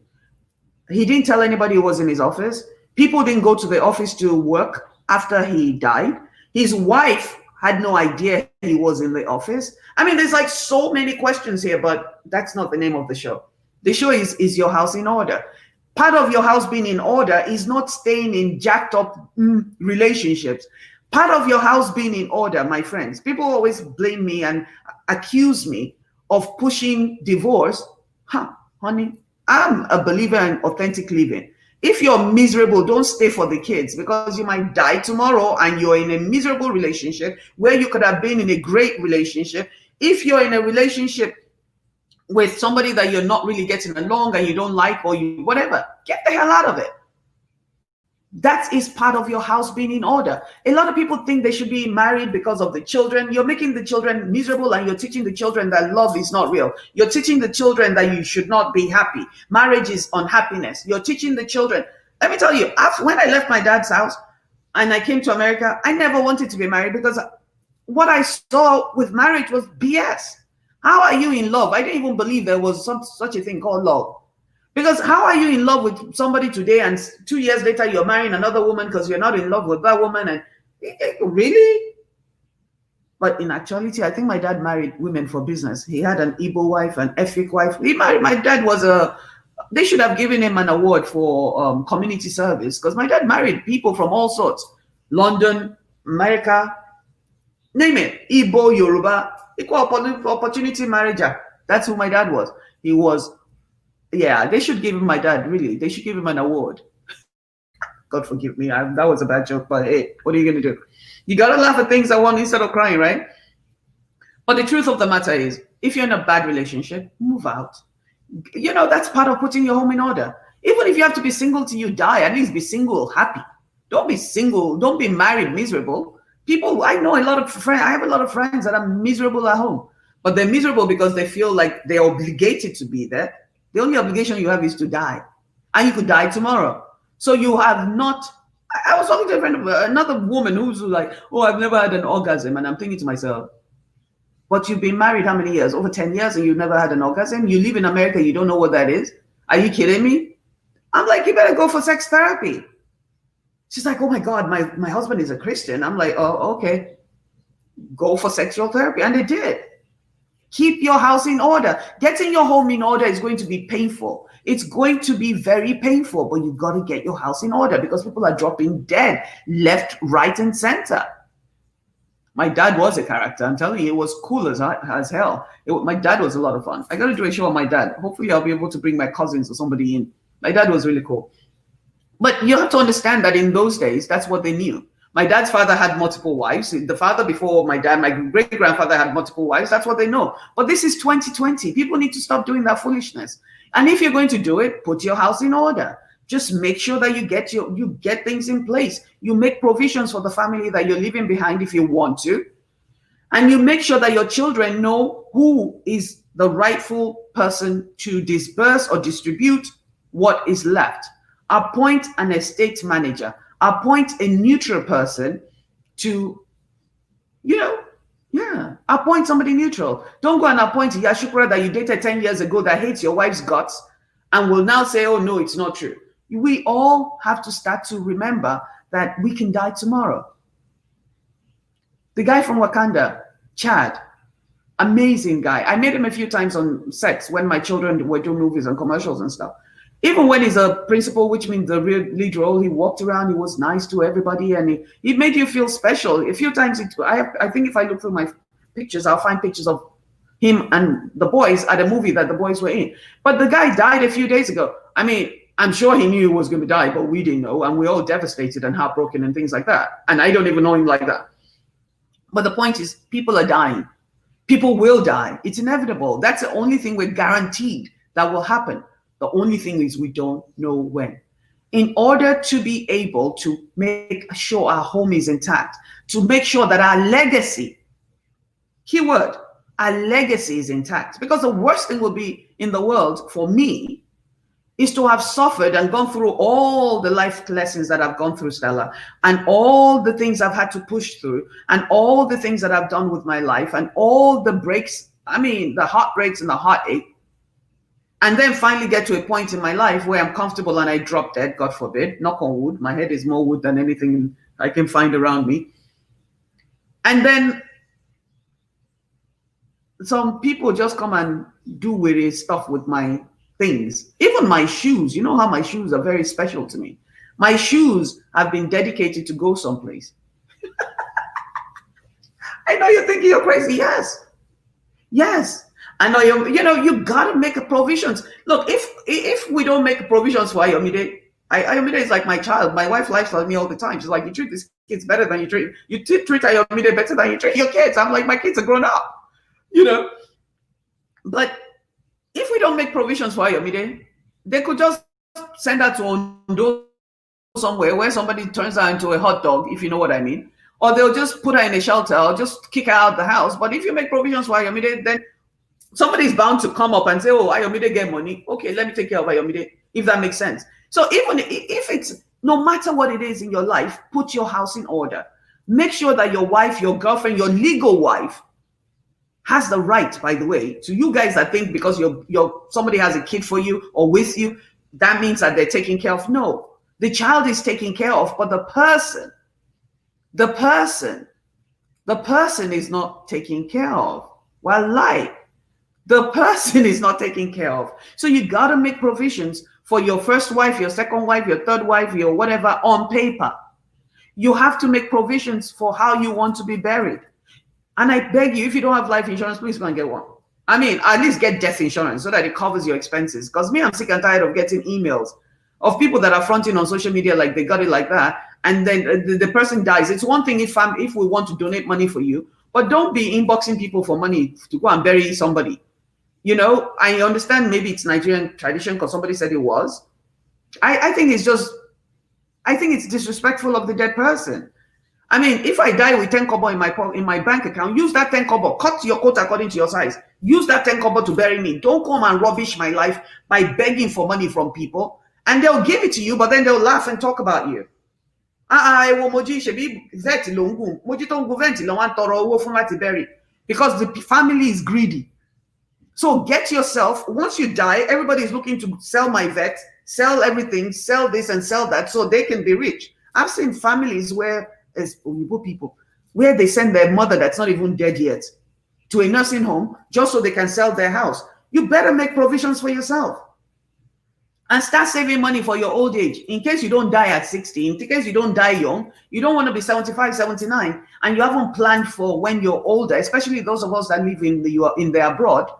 He didn't tell anybody he was in his office. People didn't go to the office to work after he died. His wife had no idea he was in the office. I mean, there's like so many questions here, but that's not the name of the show. The show is your house in order. Part of your house being in order is not staying in jacked up relationships. Part of your house being in order, my friends, people always blame me and accuse me of pushing divorce. Honey, I'm a believer in authentic living. If you're miserable, don't stay for the kids, because you might die tomorrow and you're in a miserable relationship where you could have been in a great relationship. If you're in a relationship with somebody that you're not really getting along and you don't like, or you whatever, get the hell out of it. That is part of your house being in order. A lot of people think they should be married because of the children. You're making the children miserable, and you're teaching the children that love is not real. You're teaching the children that you should not be happy. Marriage is unhappiness. You're teaching the children. Let me tell you, when I left my dad's house and I came to America, I never wanted to be married, because what I saw with marriage was BS. How are you in love? I didn't even believe there was such a thing called love. Because how are you in love with somebody today and 2 years later you're marrying another woman because you're not in love with that woman? And really? But in actuality, I think my dad married women for business. He had an Igbo wife, an Efik wife. My dad was they should have given him an award for community service, because my dad married people from all sorts. London, America, name it. Igbo, Yoruba, equal opportunity marriager. That's who my dad was. He was. Yeah, they should give him, my dad, really. They should give him an award. God forgive me. That was a bad joke, but hey, what are you going to do? You got to laugh at things that one instead of crying, right? But the truth of the matter is, if you're in a bad relationship, move out. That's part of putting your home in order. Even if you have to be single till you die, at least be single happy. Don't be single. Don't be married miserable. People, I know a lot of friends. I have a lot of friends that are miserable at home, but they're miserable because they feel like they're obligated to be there. The only obligation you have is to die, and you could die tomorrow. So you have not. I was talking to a friend of another woman who's like, "Oh, I've never had an orgasm," and I'm thinking to myself, "But you've been married how many years? Over 10 years, and you've never had an orgasm? You live in America, you don't know what that is? Are you kidding me?" I'm like, "You better go for sex therapy." She's like, "Oh my God, my husband is a Christian." I'm like, "Oh, okay, go for sexual therapy," and they did. Keep your house in order. Getting your home in order is going to be painful. It's going to be very painful, but you've got to get your house in order, because people are dropping dead left, right, and center. My dad was a character. I'm telling you, it was cool as hell. My dad was a lot of fun. I got to do a show on my dad. Hopefully, I'll be able to bring my cousins or somebody in. My dad was really cool. But you have to understand that in those days, that's what they knew. My dad's father had multiple wives. The father before my dad, my great-grandfather had multiple wives. That's what they know. But this is 2020. People need to stop doing that foolishness. And if you're going to do it, put your house in order. Just make sure that you get things in place. You make provisions for the family that you're leaving behind if you want to. And you make sure that your children know who is the rightful person to disperse or distribute what is left. Appoint an estate manager. Appoint a neutral person to, appoint somebody neutral. Don't go and appoint Yashukra that you dated 10 years ago that hates your wife's guts and will now say, "Oh, no, it's not true." We all have to start to remember that we can die tomorrow. The guy from Wakanda, Chad, amazing guy. I met him a few times on sets when my children were doing movies and commercials and stuff. Even when he's a principal, which means the real lead role, he walked around, he was nice to everybody, and he made you feel special. A few times, I think if I look through my pictures, I'll find pictures of him and the boys at a movie that the boys were in. But the guy died a few days ago. I mean, I'm sure he knew he was going to die, but we didn't know, and we're all devastated and heartbroken and things like that. And I don't even know him like that. But the point is, people are dying. People will die. It's inevitable. That's the only thing we're guaranteed that will happen. The only thing is we don't know when. In order to be able to make sure our home is intact, to make sure that our legacy, keyword, our legacy is intact. Because the worst thing will be in the world for me is to have suffered and gone through all the life lessons that I've gone through, Stella, and all the things I've had to push through, and all the things that I've done with my life, and all the breaks, I mean, the heartbreaks and the heartache, and then finally get to a point in my life where I'm comfortable and I drop dead, God forbid, knock on wood. My head is more wood than anything I can find around me. And then some people just come and do weird stuff with my things. Even my shoes, you know how my shoes are very special to me. My shoes have been dedicated to go someplace. I know you're thinking you're crazy. Yes. I know you gotta make provisions. Look, if we don't make provisions for Ayomide, Ayomide is like my child. My wife lies with me all the time. She's like, you treat these kids better than you treat Ayomide better than you treat your kids. I'm like, my kids are grown up, But if we don't make provisions for Ayomide, they could just send her to Ondo somewhere where somebody turns her into a hot dog, if you know what I mean. Or they'll just put her in a shelter or just kick her out of the house. But if you make provisions for Ayomide, then somebody's bound to come up and say, oh, Ayomide get money. Okay, let me take care of Ayomide, if that makes sense. So even if it's, no matter what it is in your life, put your house in order. Make sure that your wife, your girlfriend, your legal wife has the right, by the way, to you guys that think because somebody has a kid for you or with you, that means that they're taken care of. No, the child is taken care of, but the person is not taken care of. Well, the person is not taken care of. So you got to make provisions for your first wife, your second wife, your third wife, your whatever on paper. You have to make provisions for how you want to be buried. And I beg you, if you don't have life insurance, please go and get one. I mean, at least get death insurance so that it covers your expenses. Because I'm sick and tired of getting emails of people that are fronting on social media like they got it like that. And then the person dies. It's one thing if we want to donate money for you, but don't be inboxing people for money to go and bury somebody. I understand maybe it's Nigerian tradition because somebody said it was. I think it's disrespectful of the dead person. I mean, if I die with 10 kobo in my bank account, use that 10 kobo, cut your coat according to your size. Use that 10 kobo to bury me. Don't come and rubbish my life by begging for money from people. And they'll give it to you, but then they'll laugh and talk about you. Because the family is greedy. So get yourself, once you die, everybody is looking to sell my vet, sell everything, sell this and sell that so they can be rich. I've seen families where they send their mother that's not even dead yet to a nursing home just so they can sell their house. You better make provisions for yourself and start saving money for your old age in case you don't die at 60, in case you don't die young. You don't want to be 75, 79, and you haven't planned for when you're older, especially those of us that live in the abroad.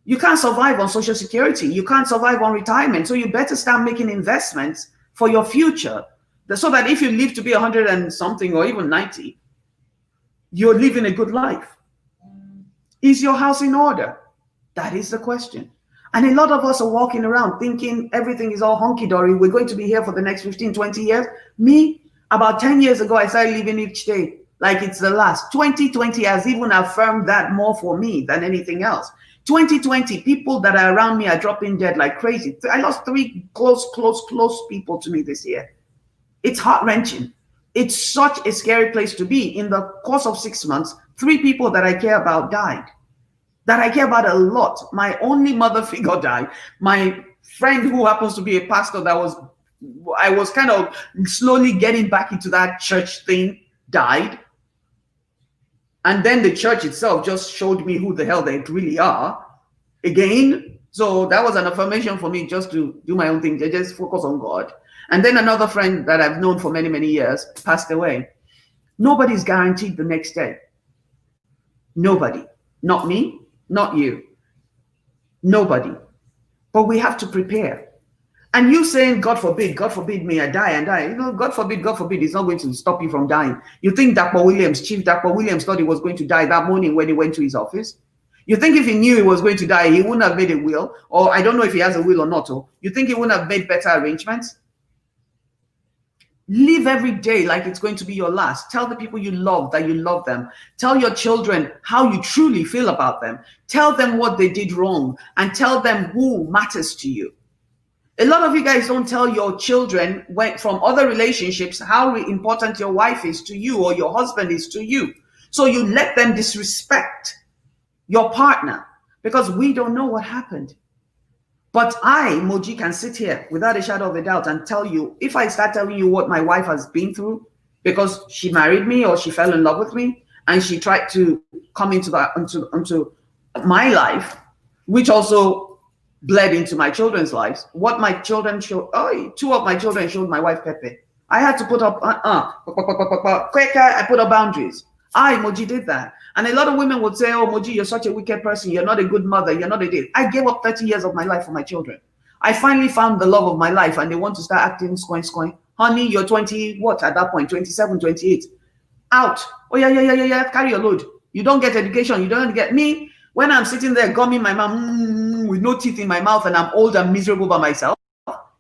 You can't survive on Social Security. You can't survive on retirement. So you better start making investments for your future so that if you live to be 100 and something or even 90, you're living a good life. Is your house in order? That is the question. And a lot of us are walking around thinking everything is all hunky-dory. We're going to be here for the next 15, 20 years. Me, about 10 years ago, I started living each day like it's the last. 2020 has even affirmed that more for me than anything else. 2020, people that are around me are dropping dead like crazy. I lost 3 close people to me this year. It's heart-wrenching. It's such a scary place to be. In the course of 6 months, 3 people that I care about died. That I care about a lot. My only mother figure died. My friend who happens to be a pastor I was kind of slowly getting back into that church thing died. And then the church itself just showed me who the hell they really are again. So that was an affirmation for me, just to do my own thing, just focus on God. And then another friend that I've known for many, many years passed away. Nobody's guaranteed the next day. Nobody. Not me, not you. Nobody. But we have to prepare. And you saying, God forbid may I die and die. You know, God forbid is not going to stop you from dying. You think Chief Dr. Williams thought he was going to die that morning when he went to his office? You think if he knew he was going to die, he wouldn't have made a will? Or I don't know if he has a will or not. Or you think he wouldn't have made better arrangements? Live every day like it's going to be your last. Tell the people you love that you love them. Tell your children how you truly feel about them. Tell them what they did wrong and tell them who matters to you. A lot of you guys don't tell your children from other relationships how important your wife is to you or your husband is to you. So you let them disrespect your partner because we don't know what happened. But I, Moji, can sit here without a shadow of a doubt and tell you, if I start telling you what my wife has been through because she married me or she fell in love with me and she tried to come into my life, which also bled into my children's lives. What my children showed, two of my children showed my wife Pepe. I had to put up, quicker, I put up boundaries. Moji did that. And a lot of women would say, oh, Moji, you're such a wicked person. You're not a good mother. You're not a date. I gave up 30 years of my life for my children. I finally found the love of my life and they want to start acting scoing. Honey, you're 20, what at that point? 27, 28. Out. Oh, yeah. Carry your load. You don't get education. You don't get me. When I'm sitting there gumming my mouth with no teeth in my mouth and I'm old and miserable by myself,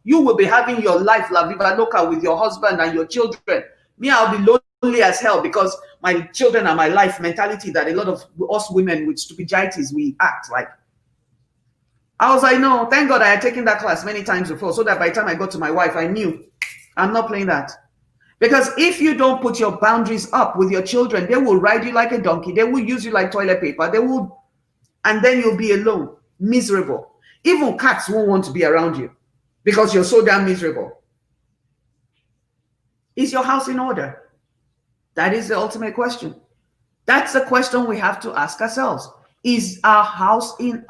you will be having your life La Viva Loca with your husband and your children. Me, I'll be lonely as hell because my children are my life mentality that a lot of us women with stupidities, we act like. I was like, no, thank God I had taken that class many times before so that by the time I got to my wife, I knew I'm not playing that. Because if you don't put your boundaries up with your children, they will ride you like a donkey. They will use you like toilet paper. And then you'll be alone, miserable. Even cats won't want to be around you because you're so damn miserable. Is your house in order? That is the ultimate question. That's the question we have to ask ourselves. Is your house in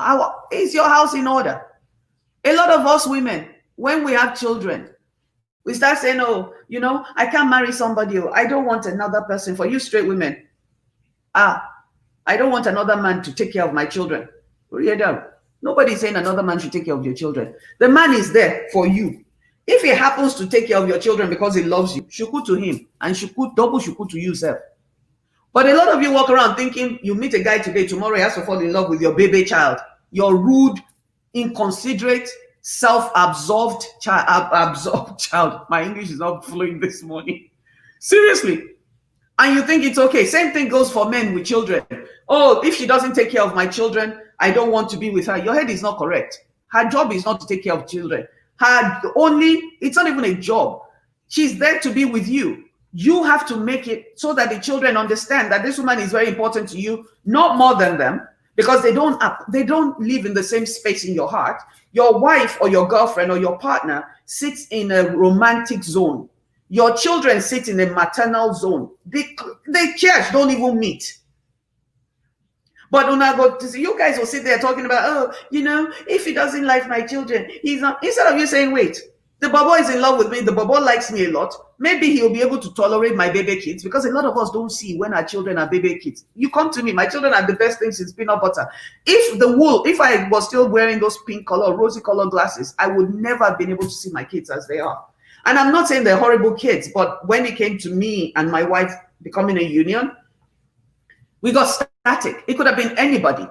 order? A lot of us women, when we have children, we start saying, oh, I can't marry somebody. I don't want another person. For you straight women, I don't want another man to take care of my children. Nobody's saying another man should take care of your children. The man is there for you. If he happens to take care of your children because he loves you, shuku to him and double shuku to you, sir. But a lot of you walk around thinking you meet a guy today, tomorrow he has to fall in love with your baby child. Your rude, inconsiderate, self-absorbed child. My English is not flowing this morning. Seriously. And you think it's okay. Same thing goes for men with children. Oh, if she doesn't take care of my children, I don't want to be with her. Your head is not correct. Her job is not to take care of children. It's not even a job. She's there to be with you. You have to make it so that the children understand that this woman is very important to you, not more than them, because they don't live in the same space in your heart. Your wife or your girlfriend or your partner sits in a romantic zone. Your children sit in a maternal zone. The church don't even meet. But when I go to see, you guys will sit there talking about, if he doesn't like my children, he's not. Instead of you saying, wait, the Baba is in love with me, the Baba likes me a lot. Maybe he'll be able to tolerate my baby kids, because a lot of us don't see when our children are baby kids. You come to me, my children are the best thing since peanut butter. If I was still wearing those pink color, rosy color glasses, I would never have been able to see my kids as they are. And I'm not saying they're horrible kids, but when it came to me and my wife becoming a union, we got static. It could have been anybody.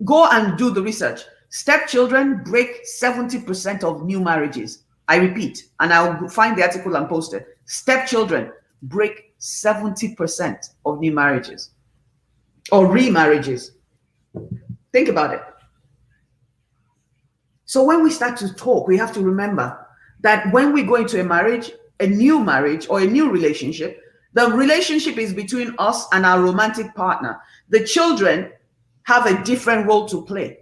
Go and do the research. Stepchildren break 70% of new marriages. I repeat, and I'll find the article and post it. Stepchildren break 70% of new marriages or remarriages. Think about it. So when we start to talk, we have to remember that when we go into a new marriage or a new relationship, the relationship is between us and our romantic partner. The children have a different role to play.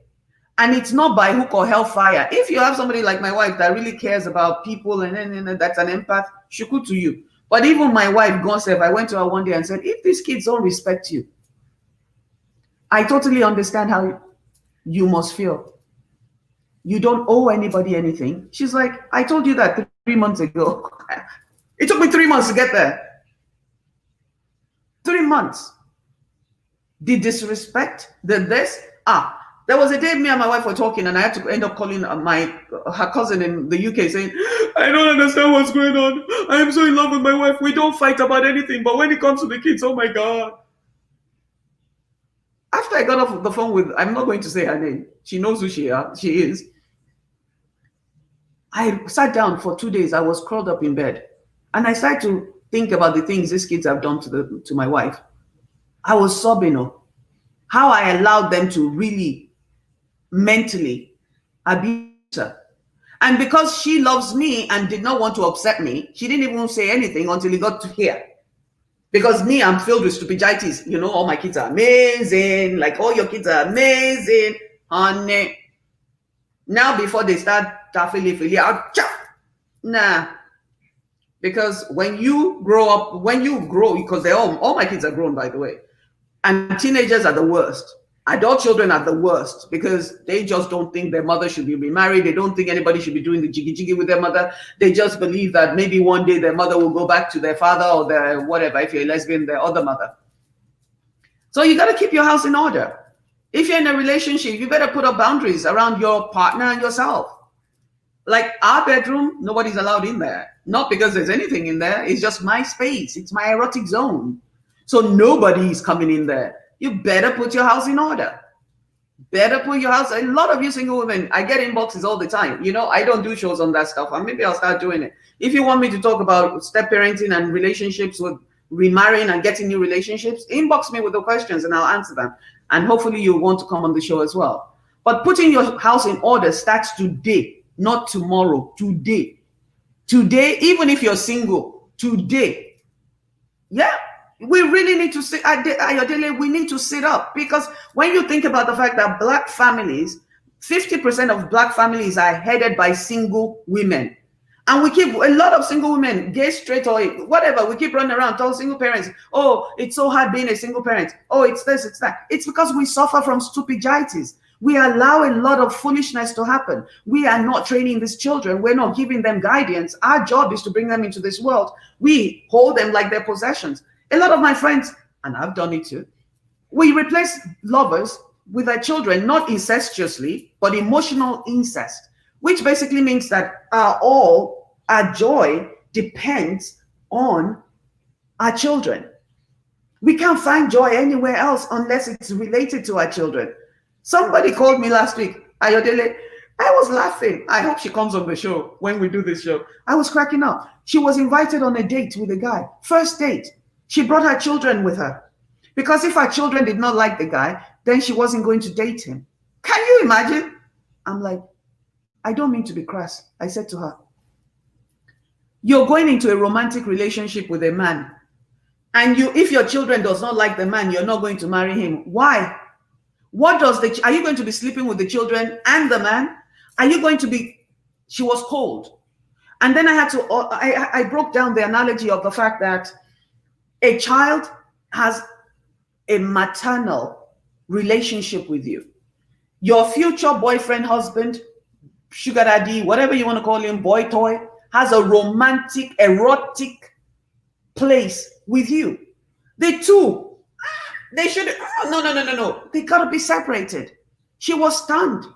And it's not by hook or hellfire. If you have somebody like my wife that really cares about people and that's an empath, shuku to you. But even my wife, Gonsev, I went to her one day and said, if these kids don't respect you, I totally understand how you must feel. You don't owe anybody anything. She's like, I told you that 3 months ago. It took me 3 months to get there. 3 months. The disrespect, the this. There was a day me and my wife were talking, and I had to end up calling her cousin in the UK saying, I don't understand what's going on. I am so in love with my wife. We don't fight about anything, but when it comes to the kids, oh my God. After I got off the phone with, I'm not going to say her name. She knows who she is. I sat down for 2 days. I was curled up in bed, and I started to think about the things these kids have done to my wife. I was sobbing, how I allowed them to really mentally abuse her. And because she loves me and did not want to upset me, she didn't even say anything until he got to here. Because me, I'm filled with stupidities. All my kids are amazing. Like, all your kids are amazing, honey. Now, before they start taffily, nah. Because when you grow, because all my kids are grown, by the way. And teenagers are the worst. Adult children are the worst because they just don't think their mother should be remarried. They don't think anybody should be doing the jiggy with their mother. They just believe that maybe one day their mother will go back to their father or their whatever. If you're a lesbian, their other mother. So you got to keep your house in order. If you're in a relationship, you better put up boundaries around your partner and yourself. Like our bedroom, nobody's allowed in there. Not because there's anything in there. It's just my space. It's my erotic zone. So nobody is coming in there. You better put your house in order. Better put your house. A lot of you single women, I get inboxes all the time. I don't do shows on that stuff. And maybe I'll start doing it. If you want me to talk about step parenting and relationships with remarrying and getting new relationships, inbox me with the questions and I'll answer them. And hopefully you'll want to come on the show as well. But putting your house in order starts today, not tomorrow. Today. Today, even if you're single, today. Yeah. We really need to sit, Ayodele, we need to sit up, because when you think about the fact that Black families, 50% of Black families are headed by single women. And we keep, a lot of single women, gay, straight, or whatever, we keep running around telling single parents, oh, it's so hard being a single parent. Oh, it's this, it's that. It's because we suffer from stupidities. We allow a lot of foolishness to happen. We are not training these children. We're not giving them guidance. Our job is to bring them into this world. We hold them like their possessions. A lot of my friends, and I've done it too, we replace lovers with their children, not incestuously, but emotional incest, which basically means that our joy depends on our children. We can't find joy anywhere else unless it's related to our children. Somebody called me last week, Ayodele. I was laughing. I hope she comes on the show when we do this show. I was cracking up. She was invited on a date with a guy, first date. She brought her children with her, because if her children did not like the guy, then she wasn't going to date him. Can you imagine? I'm like, I don't mean to be crass. I said to her, you're going into a romantic relationship with a man, and if your children does not like the man, you're not going to marry him. Why? Are you going to be sleeping with the children and the man? Are you going to be, she was cold. And then I broke down the analogy of the fact that a child has a maternal relationship with you. Your future boyfriend, husband, sugar daddy, whatever you want to call him, boy toy, has a romantic, erotic place with you. The two, they should, no. They gotta be separated. She was stunned.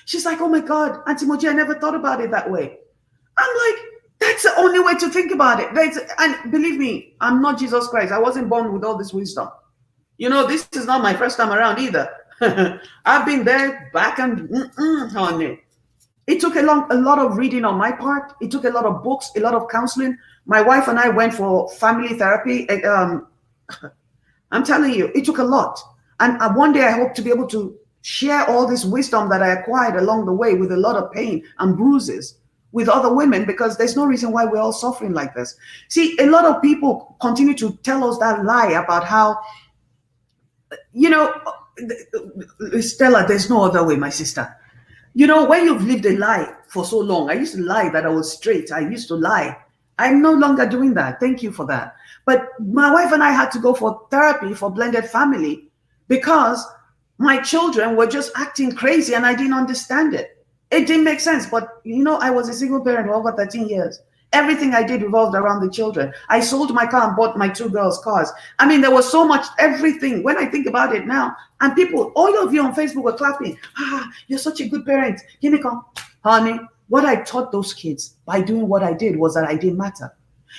She's like, oh my God, Auntie Moji, I never thought about it that way. I'm like, that's the only way to think about it. And believe me, I'm not Jesus Christ. I wasn't born with all this wisdom. This is not my first time around either. I've been there back and honey. It took a lot of reading on my part. It took a lot of books, a lot of counseling. My wife and I went for family therapy. I'm telling you, it took a lot. And one day I hope to be able to share all this wisdom that I acquired along the way with a lot of pain and bruises with other women, because there's no reason why we're all suffering like this. See, a lot of people continue to tell us that lie about how, Stella, there's no other way, my sister. When you've lived a lie for so long, I used to lie that I was straight. I used to lie. I'm no longer doing that. Thank you for that. But my wife and I had to go for therapy for blended family because my children were just acting crazy and I didn't understand it. It didn't make sense. But I was a single parent for over 13 years. Everything I did revolved around the children. I sold my car and bought my two girls cars. I mean, there was so much, everything. When I think about it now, and people, all of you on Facebook were clapping. You're such a good parent. Give me come. Honey, what I taught those kids by doing what I did was that I didn't matter.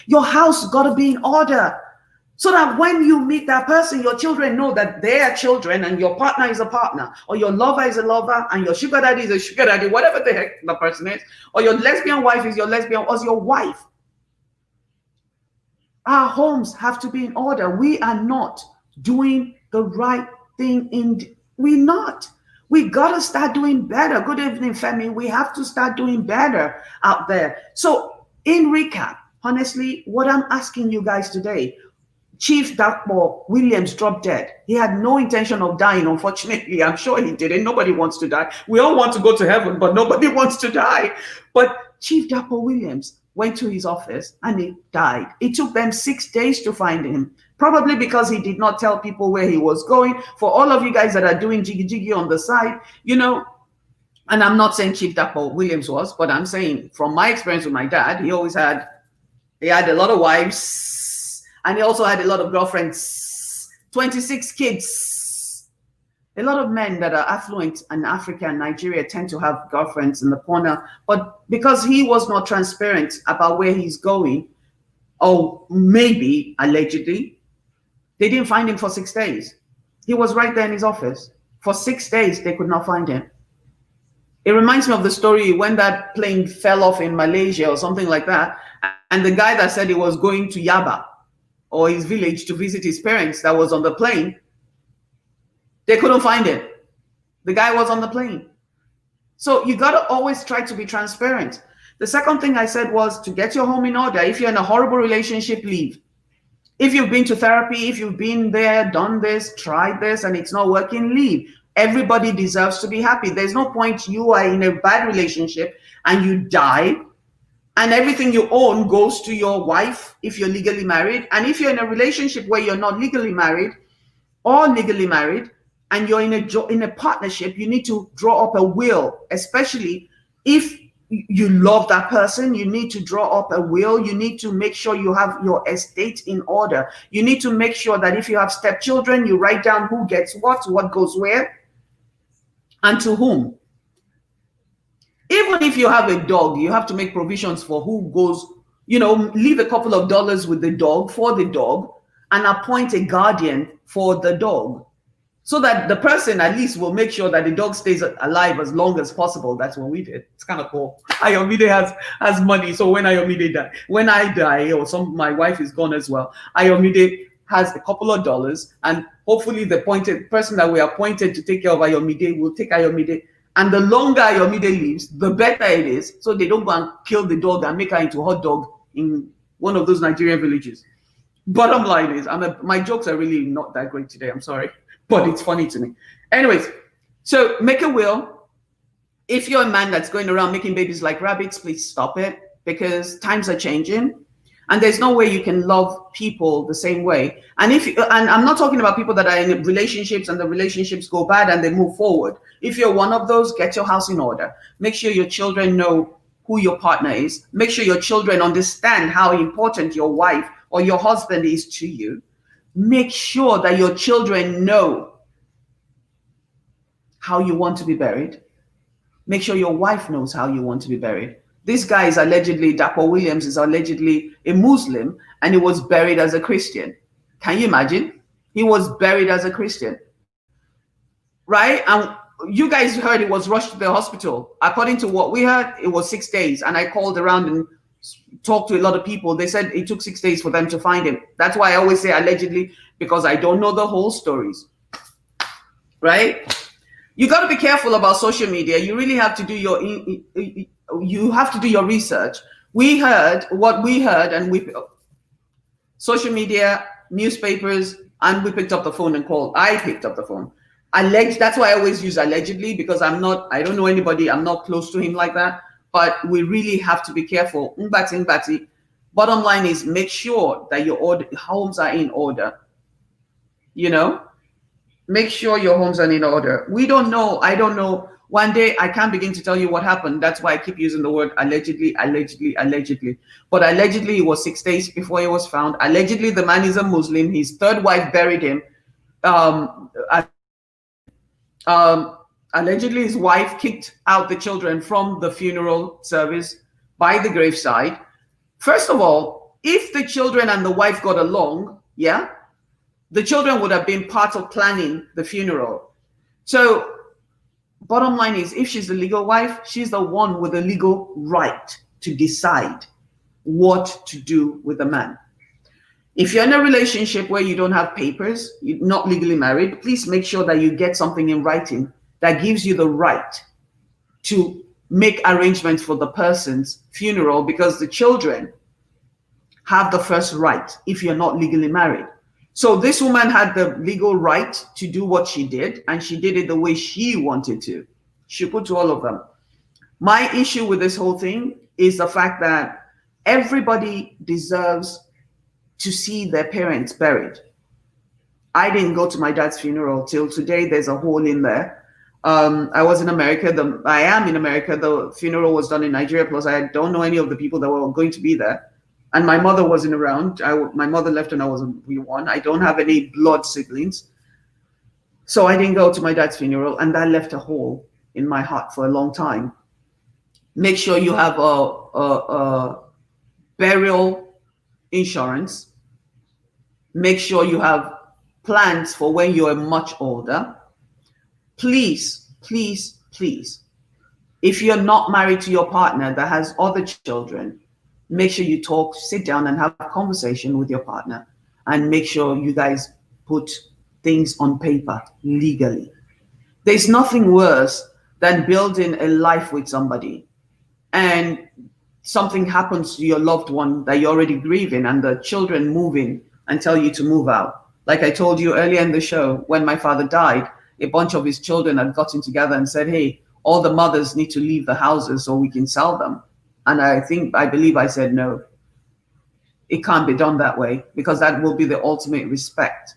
Your house got to be in order. So that when you meet that person, your children know that they are children and your partner is a partner, or your lover is a lover and your sugar daddy is a sugar daddy, whatever the heck the person is, or your lesbian wife is your lesbian or your wife. Our homes have to be in order. We are not doing the right thing. We're not. We got to start doing better. Good evening, Femi. We have to start doing better out there. So in recap, honestly, what I'm asking you guys today, Chief Dakpo Williams dropped dead. He had no intention of dying, unfortunately. I'm sure he didn't. Nobody wants to die. We all want to go to heaven, but nobody wants to die. But Chief Dakpo Williams went to his office and he died. It took them 6 days to find him, probably because he did not tell people where he was going. For all of you guys that are doing jiggy jiggy on the side, and I'm not saying Chief Dakpo Williams was, but I'm saying from my experience with my dad, he had a lot of wives, and he also had a lot of girlfriends, 26 kids. A lot of men that are affluent in Africa and Nigeria tend to have girlfriends in the corner. But because he was not transparent about where he's going, or maybe allegedly, they didn't find him for 6 days. He was right there in his office. For 6 days, they could not find him. It reminds me of the story when that plane fell off in Malaysia or something like that. And the guy that said he was going to Yaba, or his village, to visit his parents that was on the plane, they couldn't find him. The guy was on the plane. So you got to always try to be transparent. The second thing I said was to get your home in order. If you're in a horrible relationship, leave. If you've been to therapy, if you've been there, done this, tried this, and it's not working, leave. Everybody deserves to be happy. There's no point you are in a bad relationship and you die, and everything you own goes to your wife if you're legally married. And if you're in a relationship where you're not legally married or legally married and you're in a partnership, you need to draw up a will. Especially if you love that person, you need to draw up a will. You need to make sure you have your estate in order. You need to make sure that if you have stepchildren, you write down who gets what goes where, and to whom. Even if you have a dog, you have to make provisions for who goes, leave a couple of dollars with the dog for the dog and appoint a guardian for the dog, so that the person at least will make sure that the dog stays alive as long as possible. That's what we did. It's kind of cool. Ayomide has money. So when I die, or my wife is gone as well, Ayomide has a couple of dollars, and hopefully the person that we appointed to take care of Ayomide will take Ayomide. And the longer Ayomide lives, the better it is. So they don't go and kill the dog and make her into a hot dog in one of those Nigerian villages. Bottom line is, my jokes are really not that great today. I'm sorry, but it's funny to me. Anyways, so make a will. If you're a man that's going around making babies like rabbits, please stop it, because times are changing. And there's no way you can love people the same way. And I'm not talking about people that are in relationships and the relationships go bad and they move forward. If you're one of those, get your house in order. Make sure your children know who your partner is. Make sure your children understand how important your wife or your husband is to you. Make sure that your children know how you want to be buried. Make sure your wife knows how you want to be buried. This guy is allegedly, Dakpo Williams is allegedly a Muslim, and he was buried as a Christian. Can you imagine? He was buried as a Christian, right? And you guys heard he was rushed to the hospital. According to what we heard, it was 6 days. And I called around and talked to a lot of people. They said it took 6 days for them to find him. That's why I always say allegedly, because I don't know the whole stories, right? You got to be careful about social media. You really have to do your research. We heard what we heard, and social media, newspapers, and we picked up the phone and called. I picked up the phone. That's why I always use allegedly, because I don't know anybody. I'm not close to him like that. But we really have to be careful. Mbati. Bottom line is, make sure that your homes are in order. Make sure your homes are in order. We don't know. I don't know One day, I can't begin to tell you what happened. That's why I keep using the word allegedly, allegedly, allegedly. But allegedly, it was 6 days before he was found. Allegedly, the man is a Muslim. His third wife buried him. Um, um, Allegedly, his wife kicked out the children from the funeral service by the graveside. First of all, if the children and the wife got along, yeah, the children would have been part of planning the funeral. So, bottom line is, if she's the legal wife, she's the one with the legal right to decide what to do with the man. If you're in a relationship where you don't have papers, you're not legally married, please make sure that you get something in writing that gives you the right to make arrangements for the person's funeral, because the children have the first right if you're not legally married. So this woman had the legal right to do what she did, and she did it the way she wanted to. She put to all of them. My issue with this whole thing is the fact that everybody deserves to see their parents buried. I didn't go to my dad's funeral till today. There's a hole in there. I was in America. I am in America. The funeral was done in Nigeria. Plus, I don't know any of the people that were going to be there. And my mother wasn't around. My mother left when I was one. I don't have any blood siblings. So I didn't go to my dad's funeral. And that left a hole in my heart for a long time. Make sure you have a burial insurance. Make sure you have plans for when you are much older. Please, please, please, if you're not married to your partner that has other children, make sure you talk, sit down and have a conversation with your partner, and make sure you guys put things on paper legally. There's nothing worse than building a life with somebody and something happens to your loved one that you're already grieving, and the children move in and tell you to move out. Like I told you earlier in the show, when my father died, a bunch of his children had gotten together and said, hey, all the mothers need to leave the houses so we can sell them. And I believe I said, no, it can't be done that way, because that will be the ultimate respect.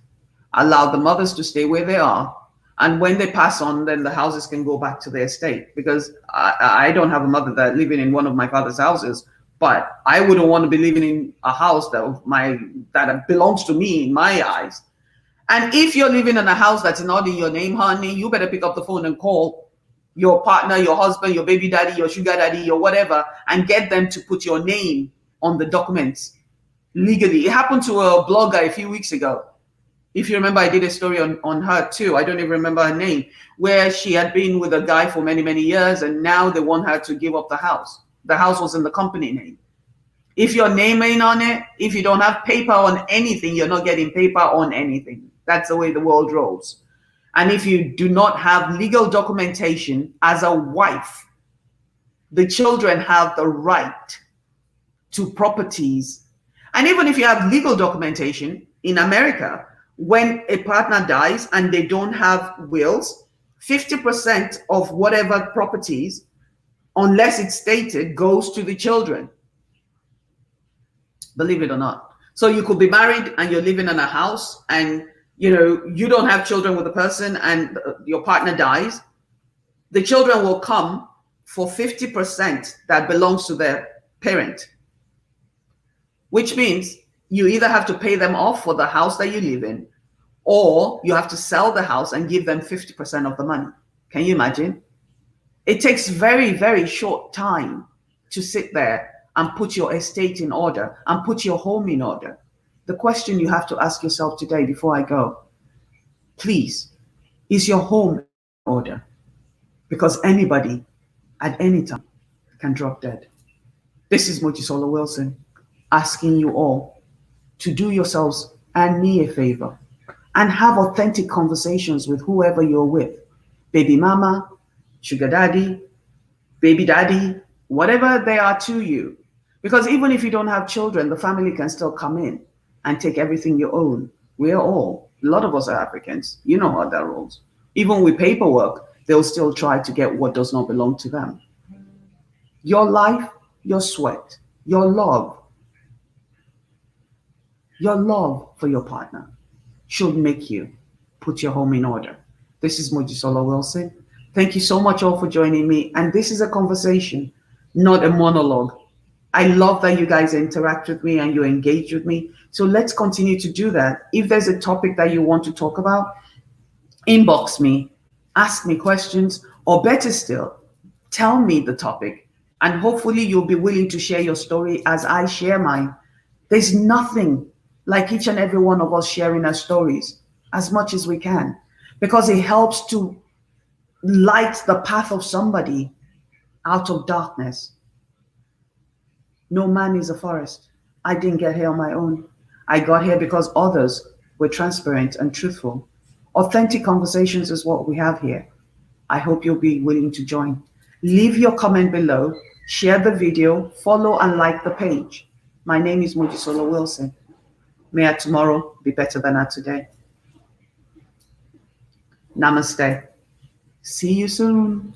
Allow the mothers to stay where they are. And when they pass on, then the houses can go back to their estate, because I don't have a mother that living in one of my father's houses, but I wouldn't want to be living in a house that belongs to me in my eyes. And if you're living in a house that's not in your name, honey, you better pick up the phone and call your partner, your husband, your baby daddy, your sugar daddy, your whatever, and get them to put your name on the documents legally. It happened to a blogger a few weeks ago. If you remember, I did a story on her too. I don't even remember her name, where she had been with a guy for many, many years, and now they want her to give up the house. The house was in the company name. If your name ain't on it, if you don't have paper on anything, you're not getting paper on anything. That's the way the world rolls. And if you do not have legal documentation as a wife, the children have the right to properties. And even if you have legal documentation in America, when a partner dies and they don't have wills, 50% of whatever properties, unless it's stated, goes to the children. Believe it or not. So you could be married and you're living in a house, and you don't have children with the person, and your partner dies. The children will come for 50% that belongs to their parent, which means you either have to pay them off for the house that you live in, or you have to sell the house and give them 50% of the money. Can you imagine? It takes very, very short time to sit there and put your estate in order and put your home in order. The question you have to ask yourself today before I go, please, is your home in order? Because anybody at any time can drop dead. This is Mojisola Wilson asking you all to do yourselves and me a favor and have authentic conversations with whoever you're with. Baby mama, sugar daddy, baby daddy, whatever they are to you. Because even if you don't have children, the family can still come in and take everything you own. We're all, a lot of us are Africans. You know how that rolls. Even with paperwork, they'll still try to get what does not belong to them. Your life, your sweat, your love for your partner should make you put your home in order. This is Mojisola Wilson. Thank you so much all for joining me. And this is a conversation, not a monologue. I love that you guys interact with me and you engage with me. So let's continue to do that. If there's a topic that you want to talk about, inbox me, ask me questions, or better still, tell me the topic. And hopefully you'll be willing to share your story as I share mine. There's nothing like each and every one of us sharing our stories as much as we can, because it helps to light the path of somebody out of darkness. No man is a forest. I didn't get here on my own. I got here because others were transparent and truthful. Authentic conversations is what we have here. I hope you'll be willing to join. Leave your comment below, share the video, follow and like the page. My name is Mojisola Wilson. May our tomorrow be better than our today. Namaste. See you soon.